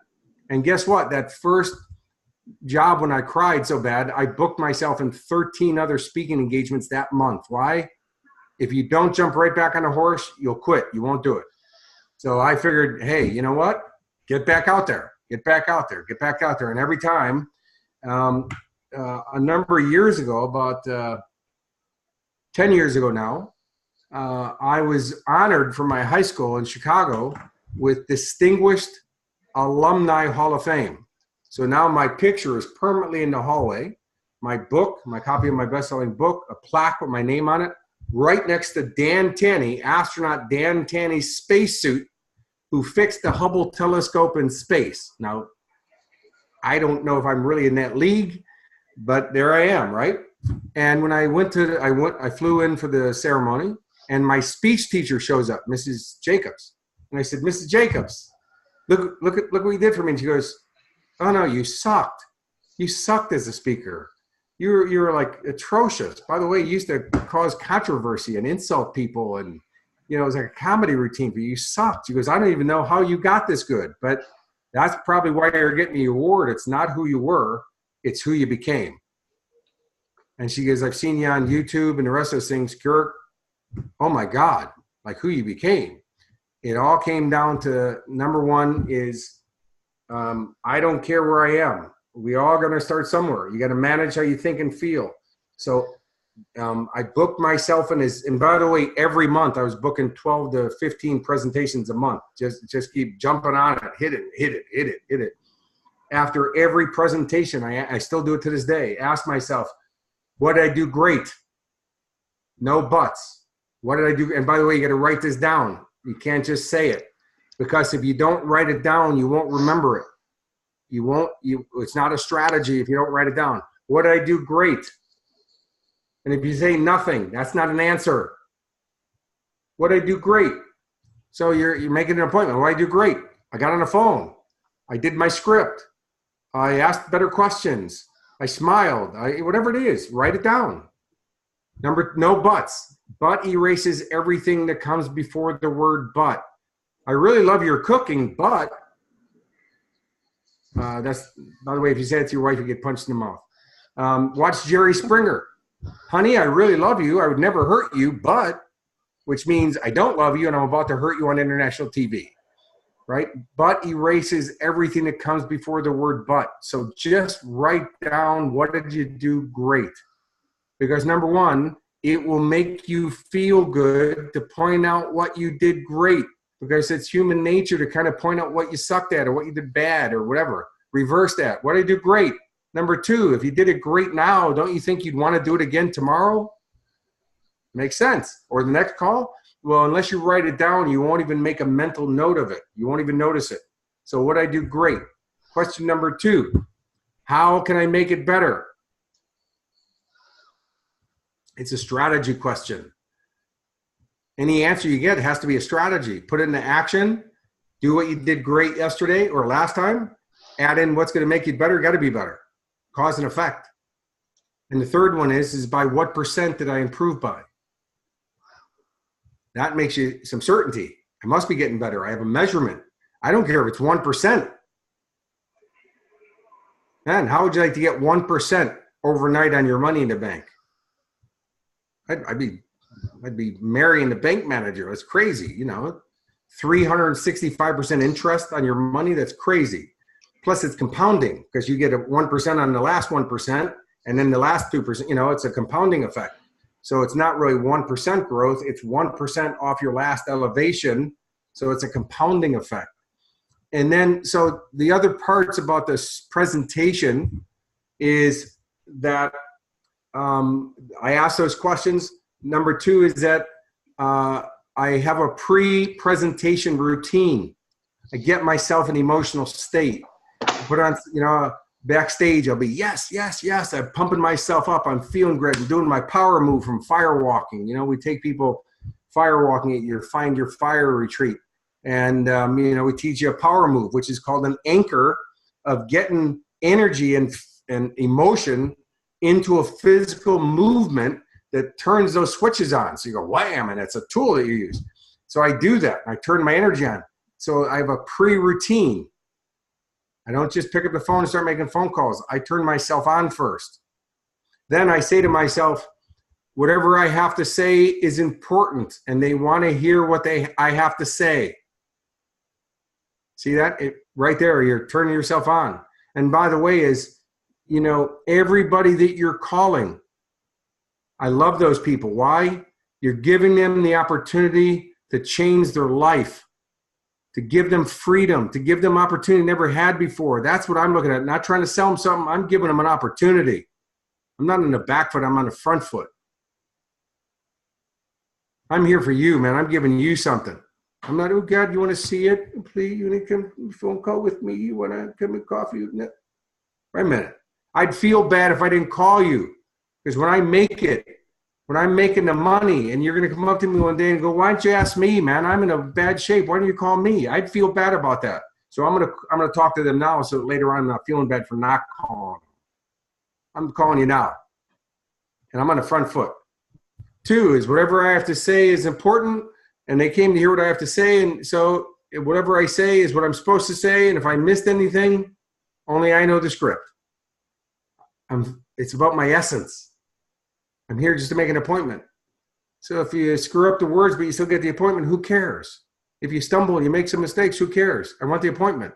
And guess what? That first job when I cried so bad, I booked myself in 13 other speaking engagements that month. Why? If you don't jump right back on a horse, you'll quit. You won't do it. So I figured, hey, you know what? Get back out there. Get back out there. Get back out there. And every time, a number of years ago, about 10 years ago now, I was honored from my high school in Chicago with Distinguished Alumni Hall of Fame. So now my picture is permanently in the hallway. My book, my copy of my best-selling book, a plaque with my name on it, right next to Dan Tanney, astronaut Dan Tanney's spacesuit, who fixed the Hubble telescope in space. Now, I don't know if I'm really in that league, but there I am, right? And when I flew in for the ceremony, and my speech teacher shows up, Mrs. Jacobs. And I said, Mrs. Jacobs, look what you did for me. And she goes, oh no, you sucked. You sucked as a speaker. You were like atrocious. By the way, you used to cause controversy and insult people, and it was like a comedy routine for you. You sucked. She goes, I don't even know how you got this good, but that's probably why you're getting the award. It's not who you were, it's who you became. And she goes, I've seen you on YouTube and the rest of those things. Kurek, oh my God, like who you became. It all came down to number one is I don't care where I am. We all going to start somewhere. You got to manage how you think and feel. So I booked myself and by the way, every month I was booking 12 to 15 presentations a month. Just keep jumping on it, hit it. After every presentation, I still do it to this day. Ask myself, what did I do great? No buts. What did I do? And by the way, you got to write this down. You can't just say it, because if you don't write it down, you won't remember it. It's not a strategy if you don't write it down. What did I do great? And if you say nothing, that's not an answer. What did I do great? So you're making an appointment. What did I do great? I got on the phone. I did my script. I asked better questions. I smiled. Whatever it is, write it down. No buts. But erases everything that comes before the word but. I really love your cooking, but that's, by the way, if you say it to your wife, you get punched in the mouth. Watch Jerry Springer. Honey, I really love you. I would never hurt you, but, which means I don't love you and I'm about to hurt you on international TV, right? But erases everything that comes before the word but. So just write down, what did you do great? Because number one, it will make you feel good to point out what you did great, because it's human nature to kind of point out what you sucked at or what you did bad or whatever. Reverse that. What did I do great? Number two, if you did it great now, don't you think you'd want to do it again tomorrow? Makes sense. Or the next call? Well, unless you write it down, you won't even make a mental note of it. You won't even notice it. So what did I do great? Question number two, how can I make it better? It's a strategy question. Any answer you get has to be a strategy. Put it into action. Do what you did great yesterday or last time. Add in what's going to make you better. Got to be better. Cause and effect. And the third one is by what percent did I improve by? That makes you some certainty. I must be getting better. I have a measurement. I don't care if it's 1%. Man, how would you like to get 1% overnight on your money in the bank? I'd be marrying the bank manager. That's crazy, 365% interest on your money. That's crazy. Plus it's compounding, because you get a 1% on the last 1% and then the last 2%, it's a compounding effect. So it's not really 1% growth. It's 1% off your last elevation. So it's a compounding effect. And then, so the other parts about this presentation is that I ask those questions. Number two is that I have a pre-presentation routine. I get myself in an emotional state. I put on, backstage, I'll be, yes. I'm pumping myself up. I'm feeling great. I'm doing my power move from fire walking. We take people fire walking at your Find Your Fire retreat. And, we teach you a power move, which is called an anchor of getting energy and emotion into a physical movement that turns those switches on. So you go, wham, and it's a tool that you use. So I do that. I turn my energy on. So I have a pre-routine. I don't just pick up the phone and start making phone calls. I turn myself on first. Then I say to myself, whatever I have to say is important, and they want to hear what I have to say. See that? Right there, you're turning yourself on. And by the way, everybody that you're calling, I love those people. Why? You're giving them the opportunity to change their life, to give them freedom, to give them opportunity they never had before. That's what I'm looking at. Not trying to sell them something. I'm giving them an opportunity. I'm not on the back foot. I'm on the front foot. I'm here for you, man. I'm giving you something. I'm not, oh, God, you want to see it? Please, you want to come phone call with me? You want to come and coffee? No. Wait a minute. I'd feel bad if I didn't call you. Because when I make it, when I'm making the money and you're going to come up to me one day and go, why don't you ask me, man? I'm in a bad shape. Why don't you call me? I'd feel bad about that. So I'm going to talk to them now so that later on I'm not feeling bad for not calling. I'm calling you now. And I'm on the front foot. Two is whatever I have to say is important, and they came to hear what I have to say. And so whatever I say is what I'm supposed to say. And if I missed anything, only I know the script. It's about my essence. I'm here just to make an appointment. So if you screw up the words, but you still get the appointment, who cares? If you stumble, you make some mistakes, who cares? I want the appointment.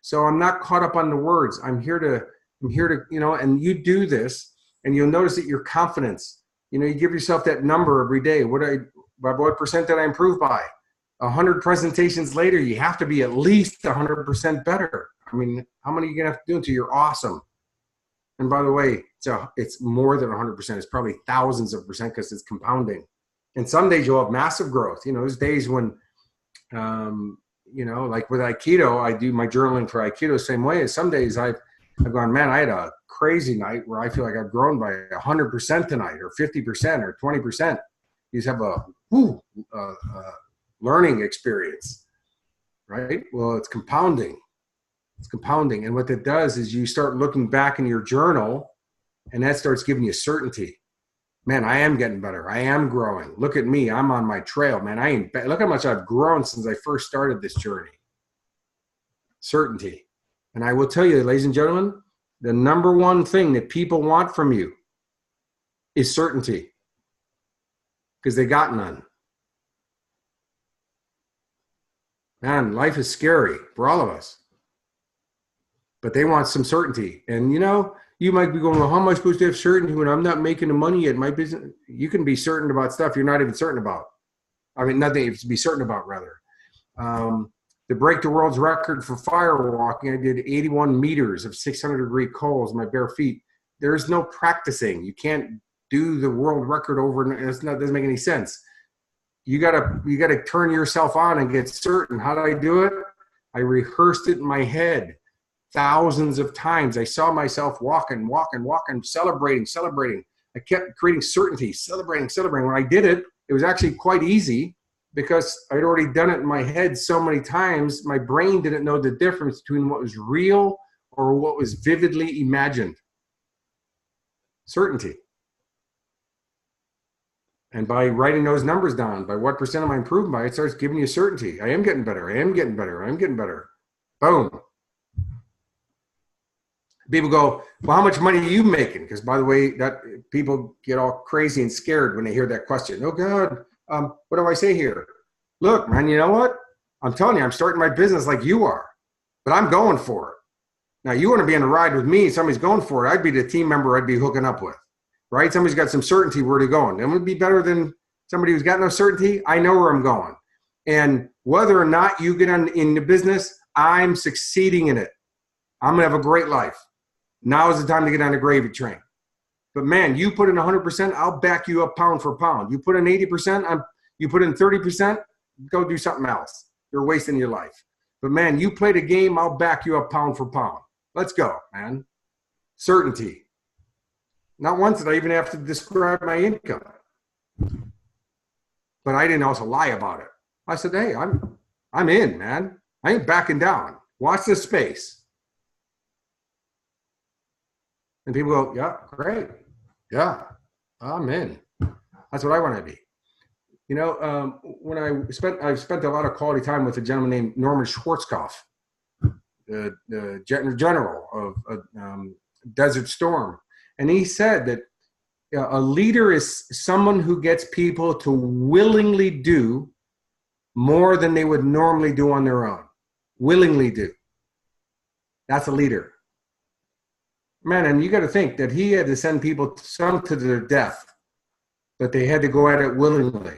So I'm not caught up on the words. I'm here to, and you do this, and you'll notice that your confidence, you give yourself that number every day. By what percent did I improve by? 100 presentations later, you have to be at least 100% better. I mean, how many are you going to have to do until you're awesome? And by the way, it's more than 100%. It's probably thousands of percent because it's compounding. And some days you'll have massive growth. There's days when, like with Aikido, I do my journaling for Aikido the same way. As some days I've gone, man, I had a crazy night where I feel like I've grown by 100% tonight, or 50% or 20%. You just have a learning experience, right? Well, it's compounding. It's compounding. And what that does is you start looking back in your journal, and that starts giving you certainty. Man, I am getting better. I am growing. Look at me. I'm on my trail, man. Look how much I've grown since I first started this journey. Certainty. And I will tell you, ladies and gentlemen, the number one thing that people want from you is certainty, because they got none. Man, life is scary for all of us, but they want some certainty. And you might be going, well, how am I supposed to have certainty when I'm not making the money at my business? You can be certain about stuff you're not even certain about. I mean, nothing to be certain about, rather. To break the world's record for firewalking, I did 81 meters of 600-degree coals in my bare feet. There's no practicing. You can't do the world record over, and it doesn't make any sense. You gotta turn yourself on and get certain. How did I do it? I rehearsed it in my head thousands of times. I saw myself walking, celebrating. I kept creating certainty, celebrating. When I did it, it was actually quite easy because I'd already done it in my head so many times. My brain didn't know the difference between what was real or what was vividly imagined. Certainty. And by writing those numbers down, by what percent am I improving by, it starts giving you certainty. I am getting better. Boom. People go, well, how much money are you making? Because, by the way, that people get all crazy and scared when they hear that question. Oh, God, what do I say here? Look, man, you know what? I'm telling you, I'm starting my business like you are, but I'm going for it. Now, you want to be on a ride with me, somebody's going for it. I'd be the team member I'd be hooking up with, right? Somebody's got some certainty where they're going. It would be better than somebody who's got no certainty. I know where I'm going. And whether or not you get in the business, I'm succeeding in it. I'm going to have a great life. Now is the time to get on the gravy train. But man, you put in 100%, I'll back you up pound for pound. You put in 80%, you put in 30%, go do something else. You're wasting your life. But man, you play the game, I'll back you up pound for pound. Let's go, man. Certainty. Not once did I even have to describe my income. But I didn't also lie about it. I said, hey, I'm in, man. I ain't backing down. Watch this space. And people go, yeah, great. Yeah, I'm in. That's what I want to be. When I've spent a lot of quality time with a gentleman named Norman Schwarzkopf, the general of Desert Storm. And he said that a leader is someone who gets people to willingly do more than they would normally do on their own. Willingly do. That's a leader. Man, and you got to think that he had to send people some to their death, but they had to go at it willingly.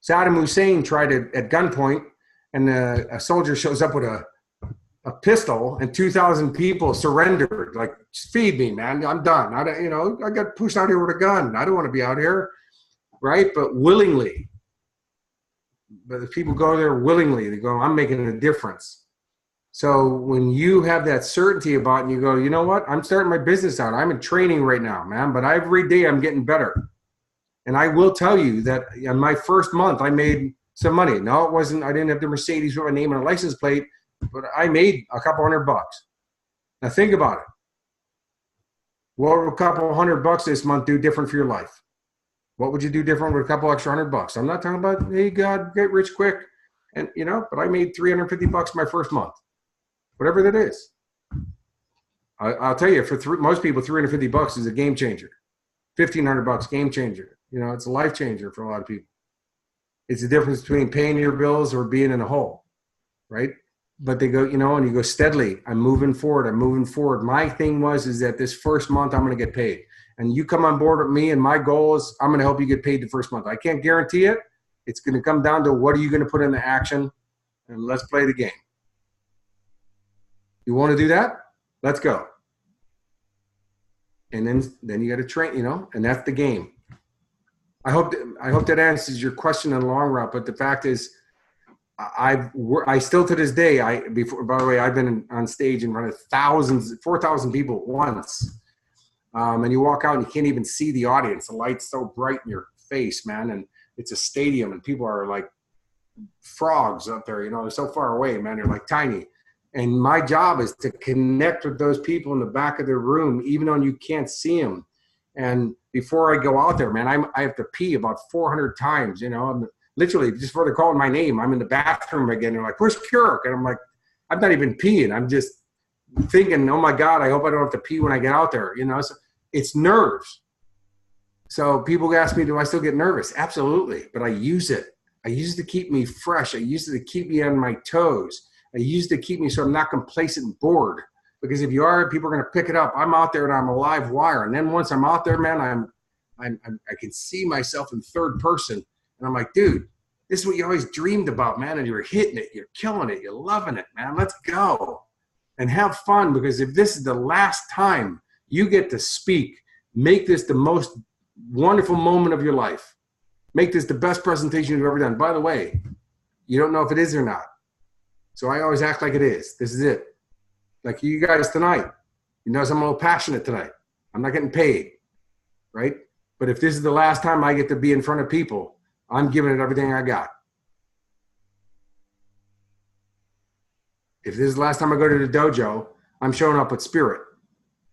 Saddam Hussein tried it at gunpoint, and a soldier shows up with a pistol, and 2,000 people surrendered. Like, feed me, man. I'm done. I got pushed out here with a gun. I don't want to be out here, right? But willingly. But if people go there willingly, they go, I'm making a difference. So when you have that certainty about it and you go, you know what? I'm starting my business out. I'm in training right now, man. But every day I'm getting better. And I will tell you that in my first month, I made some money. No, it wasn't. I didn't have the Mercedes with my name and a license plate, but I made a couple $100. Now think about it. What would a couple $100 this month do different for your life? What would you do different with a couple extra $100? I'm not talking about, hey, God, get rich quick. And, but I made $350 my first month. Whatever that is. I'll tell you, for most people, $350 is a game changer. $1,500 game changer. You know, it's a life changer for a lot of people. It's the difference between paying your bills or being in a hole, right? But they go, you know, and you go steadily. I'm moving forward. I'm moving forward. My thing is that this first month I'm going to get paid. And you come on board with me, and my goal is I'm going to help you get paid the first month. I can't guarantee it. It's going to come down to what are you going to put into action, and let's play the game. You want to do that? Let's go. And then you got to train, you know, and that's the game. I hope that answers your question in the long run. But the fact is, I still to this day, by the way, I've been on stage in front of 4,000 people at once. And you walk out and you can't even see the audience. The light's so bright in your face, man. And it's a stadium and people are like frogs up there, you know, they're so far away, man. They're like tiny. And my job is to connect with those people in the back of the room, even though you can't see them. And before I go out there, man, I have to pee about 400 times, you know, and literally just before they're calling my name, I'm in the bathroom again. They're like, where's Kurek? And I'm like, I'm not even peeing. I'm just thinking, oh my God, I hope I don't have to pee when I get out there. You know, so it's nerves. So people ask me, do I still get nervous? Absolutely. But I use it. I use it to keep me fresh. I use it to keep me on my toes. I use it to keep me so I'm not complacent and bored. Because if you are, people are going to pick it up. I'm out there and I'm a live wire. And then once I'm out there, man, I can see myself in third person. And I'm like, dude, this is what you always dreamed about, man. And you're hitting it. You're killing it. You're loving it, man. Let's go. And have fun, because if this is the last time you get to speak, make this the most wonderful moment of your life. Make this the best presentation you've ever done. By the way, you don't know if it is or not. So I always act like it is. This is it. Like you guys tonight. You notice I'm a little passionate tonight. I'm not getting paid, right? But if this is the last time I get to be in front of people, I'm giving it everything I got. If this is the last time I go to the dojo, I'm showing up with spirit.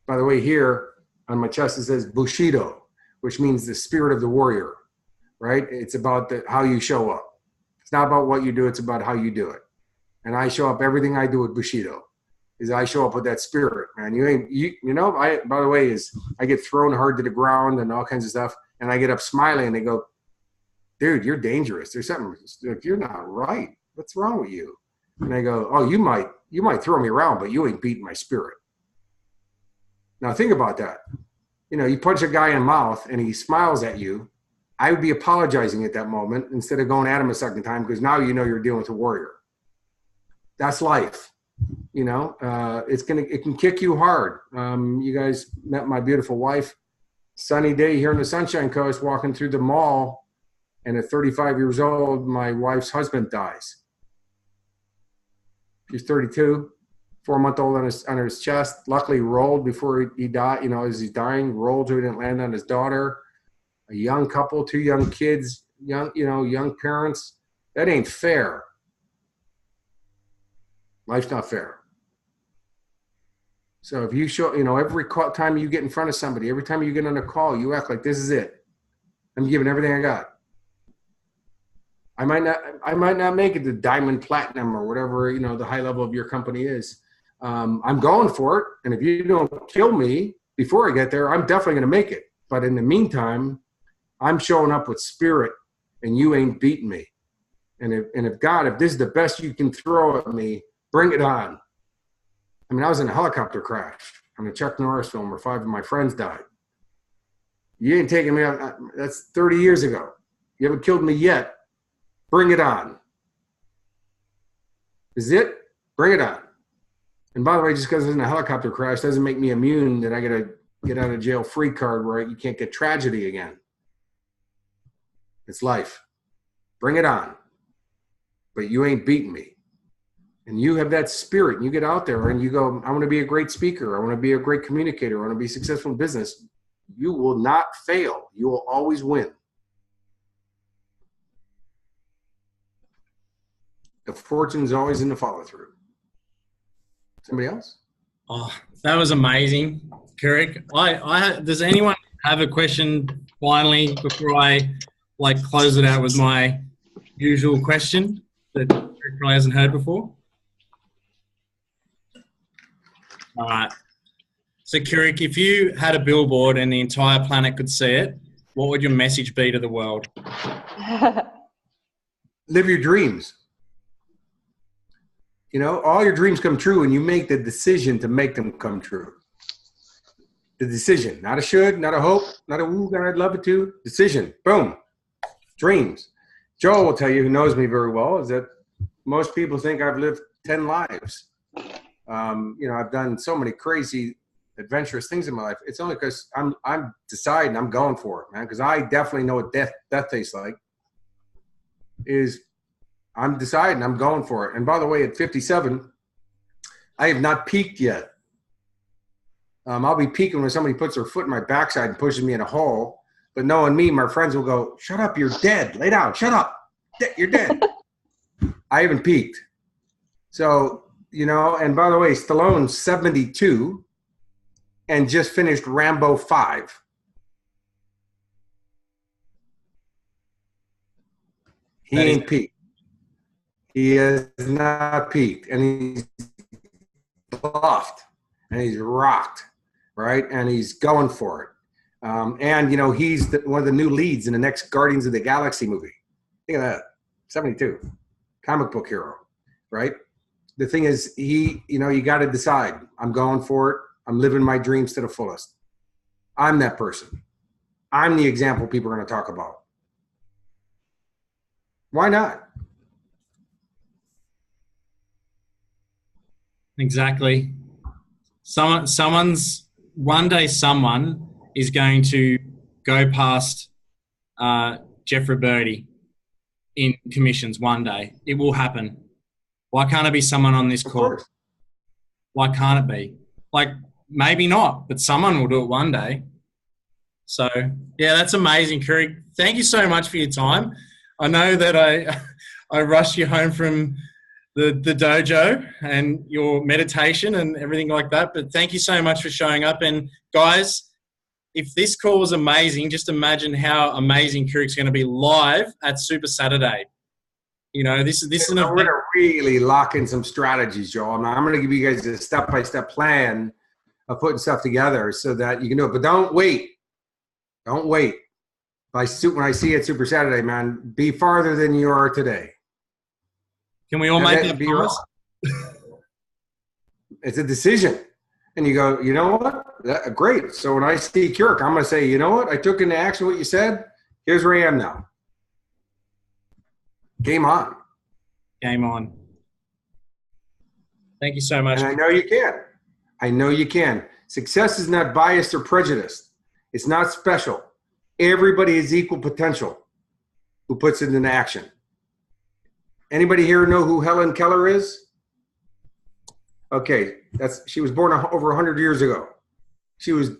By the way, here on my chest it says Bushido, which means the spirit of the warrior, right? It's about how you show up. It's not about what you do. It's about how you do it. And I show up, everything I do with Bushido is I show up with that spirit, man. You know, by the way, I get thrown hard to the ground and all kinds of stuff. And I get up smiling and they go, dude, you're dangerous. There's something, like, you're not right. What's wrong with you? And I go, oh, you might throw me around, but you ain't beating my spirit. Now think about that. You know, you punch a guy in the mouth and he smiles at you. I would be apologizing at that moment instead of going at him a second time, because now you know you're dealing with a warrior. That's life. You know, it can kick you hard. You guys met my beautiful wife. Sunny day here in the Sunshine Coast, walking through the mall, and at 35 years old, my wife's husband dies. She's 32, 4-month-old on his chest. Luckily, rolled before he died. You know, as he's dying, rolled so he didn't land on his daughter. A young couple, 2 young kids, young parents. That ain't fair. Life's not fair. So if you show, every time you get in front of somebody, every time you get on a call, you act like this is it. I'm giving everything I got. I might not make it to diamond, platinum, or whatever, the high level of your company is. I'm going for it. And if you don't kill me before I get there, I'm definitely going to make it. But in the meantime, I'm showing up with spirit, and you ain't beating me. And if this is the best you can throw at me, bring it on. I mean, I was in a helicopter crash on a Chuck Norris film where 5 of my friends died. You ain't taking me out. That's 30 years ago. You haven't killed me yet. Bring it on. Is it? Bring it on. And by the way, just because I was in a helicopter crash doesn't make me immune that I get a get out of jail free card where you can't get tragedy again. It's life. Bring it on. But you ain't beating me. And you have that spirit, and you get out there and you go, I want to be a great speaker. I want to be a great communicator. I want to be successful in business. You will not fail. You will always win. The fortune's always in the follow through. Somebody else? Oh, that was amazing, Kurek. Does anyone have a question finally before I close it out with my usual question that Kurek probably hasn't heard before? All right. So, Kurek, if you had a billboard and the entire planet could see it, what would your message be to the world? Live your dreams. You know, all your dreams come true when you make the decision to make them come true. The decision, not a should, not a hope, not a ooh, God, I'd love it to. Decision, boom, dreams. Joel will tell you, who knows me very well, is that most people think I've lived 10 lives. You know, I've done so many crazy, adventurous things in my life. It's only because I'm deciding, I'm going for it, man. Because I definitely know what death tastes like. I'm deciding, I'm going for it. And by the way, at 57, I have not peaked yet. I'll be peaking when somebody puts their foot in my backside and pushes me in a hole. But knowing me, my friends will go, shut up, you're dead. Lay down, shut up. You're dead. I haven't peaked. So, you know, and by the way, Stallone's 72 and just finished Rambo 5. He ain't peaked. He has not peaked. And he's buffed. And he's rocked. Right? And he's going for it. And, you know, he's one of the new leads in the next Guardians of the Galaxy movie. Think of that. 72. Comic book hero. Right? The thing is, you know, you got to decide. I'm going for it. I'm living my dreams to the fullest. I'm that person. I'm the example people are going to talk about. Why not? Exactly. One day someone is going to go past Jeffrey Birdie in commissions one day. It will happen. Why can't it be someone on this call? Why can't it be? Like, maybe not, but someone will do it one day. So, yeah, that's amazing, Kurek. Thank you so much for your time. I know that I rushed you home from the dojo and your meditation and everything like that, but thank you so much for showing up. And guys, if this call was amazing, just imagine how amazing Kurek's going to be live at Super Saturday. You know, this is an event. We're going to really lock in some strategies, Joel. I'm going to give you guys a step-by-step plan of putting stuff together so that you can do it. But don't wait. Don't wait. When I see you at Super Saturday, man, be farther than you are today. Can we all make that promise? It's a decision. And you go, you know what? Great. So when I see Kurek, I'm going to say, you know what? I took into action what you said. Here's where I am now. Game on. Game on. Thank you so much. And I know you can. I know you can. Success is not biased or prejudiced. It's not special. Everybody has equal potential who puts it into action. Anybody here know who Helen Keller is? Okay, she was born over 100 years ago. She was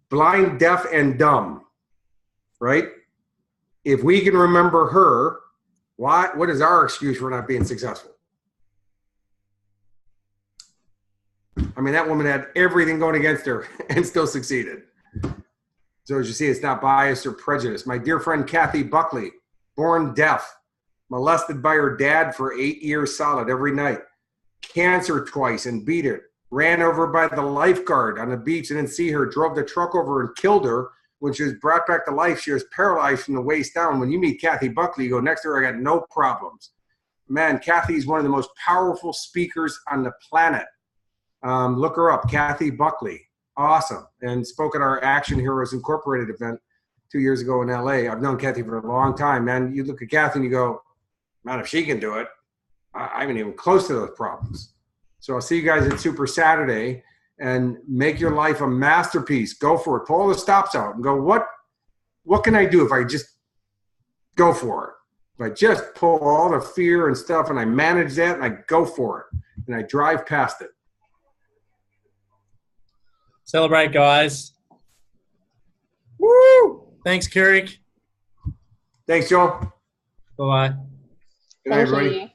blind, deaf, and dumb, right? If we can remember her, what is our excuse for not being successful? I mean, that woman had everything going against her and still succeeded. So as you see, it's not bias or prejudice. My dear friend Kathy Buckley, born deaf, molested by her dad for 8 years solid every night, cancer twice and beat it, ran over by the lifeguard on the beach and didn't see her, drove the truck over and killed her. When she was brought back to life, she was paralyzed from the waist down. When you meet Kathy Buckley, you go, next to her, I got no problems. Man, Kathy's one of the most powerful speakers on the planet. Look her up, Kathy Buckley. Awesome. And spoke at our Action Heroes Incorporated event 2 years ago in LA. I've known Kathy for a long time, man. You look at Kathy and you go, man, if she can do it, I'm not even close to those problems. So I'll see you guys at Super Saturday and make your life a masterpiece. Go for it. Pull all the stops out and go, what can I do if I just go for it? If I just pull all the fear and stuff and I manage that and I go for it and I drive past it. Celebrate, guys. Woo! Thanks, Kurek. Thanks, Joel. Bye-bye. Good night, everybody.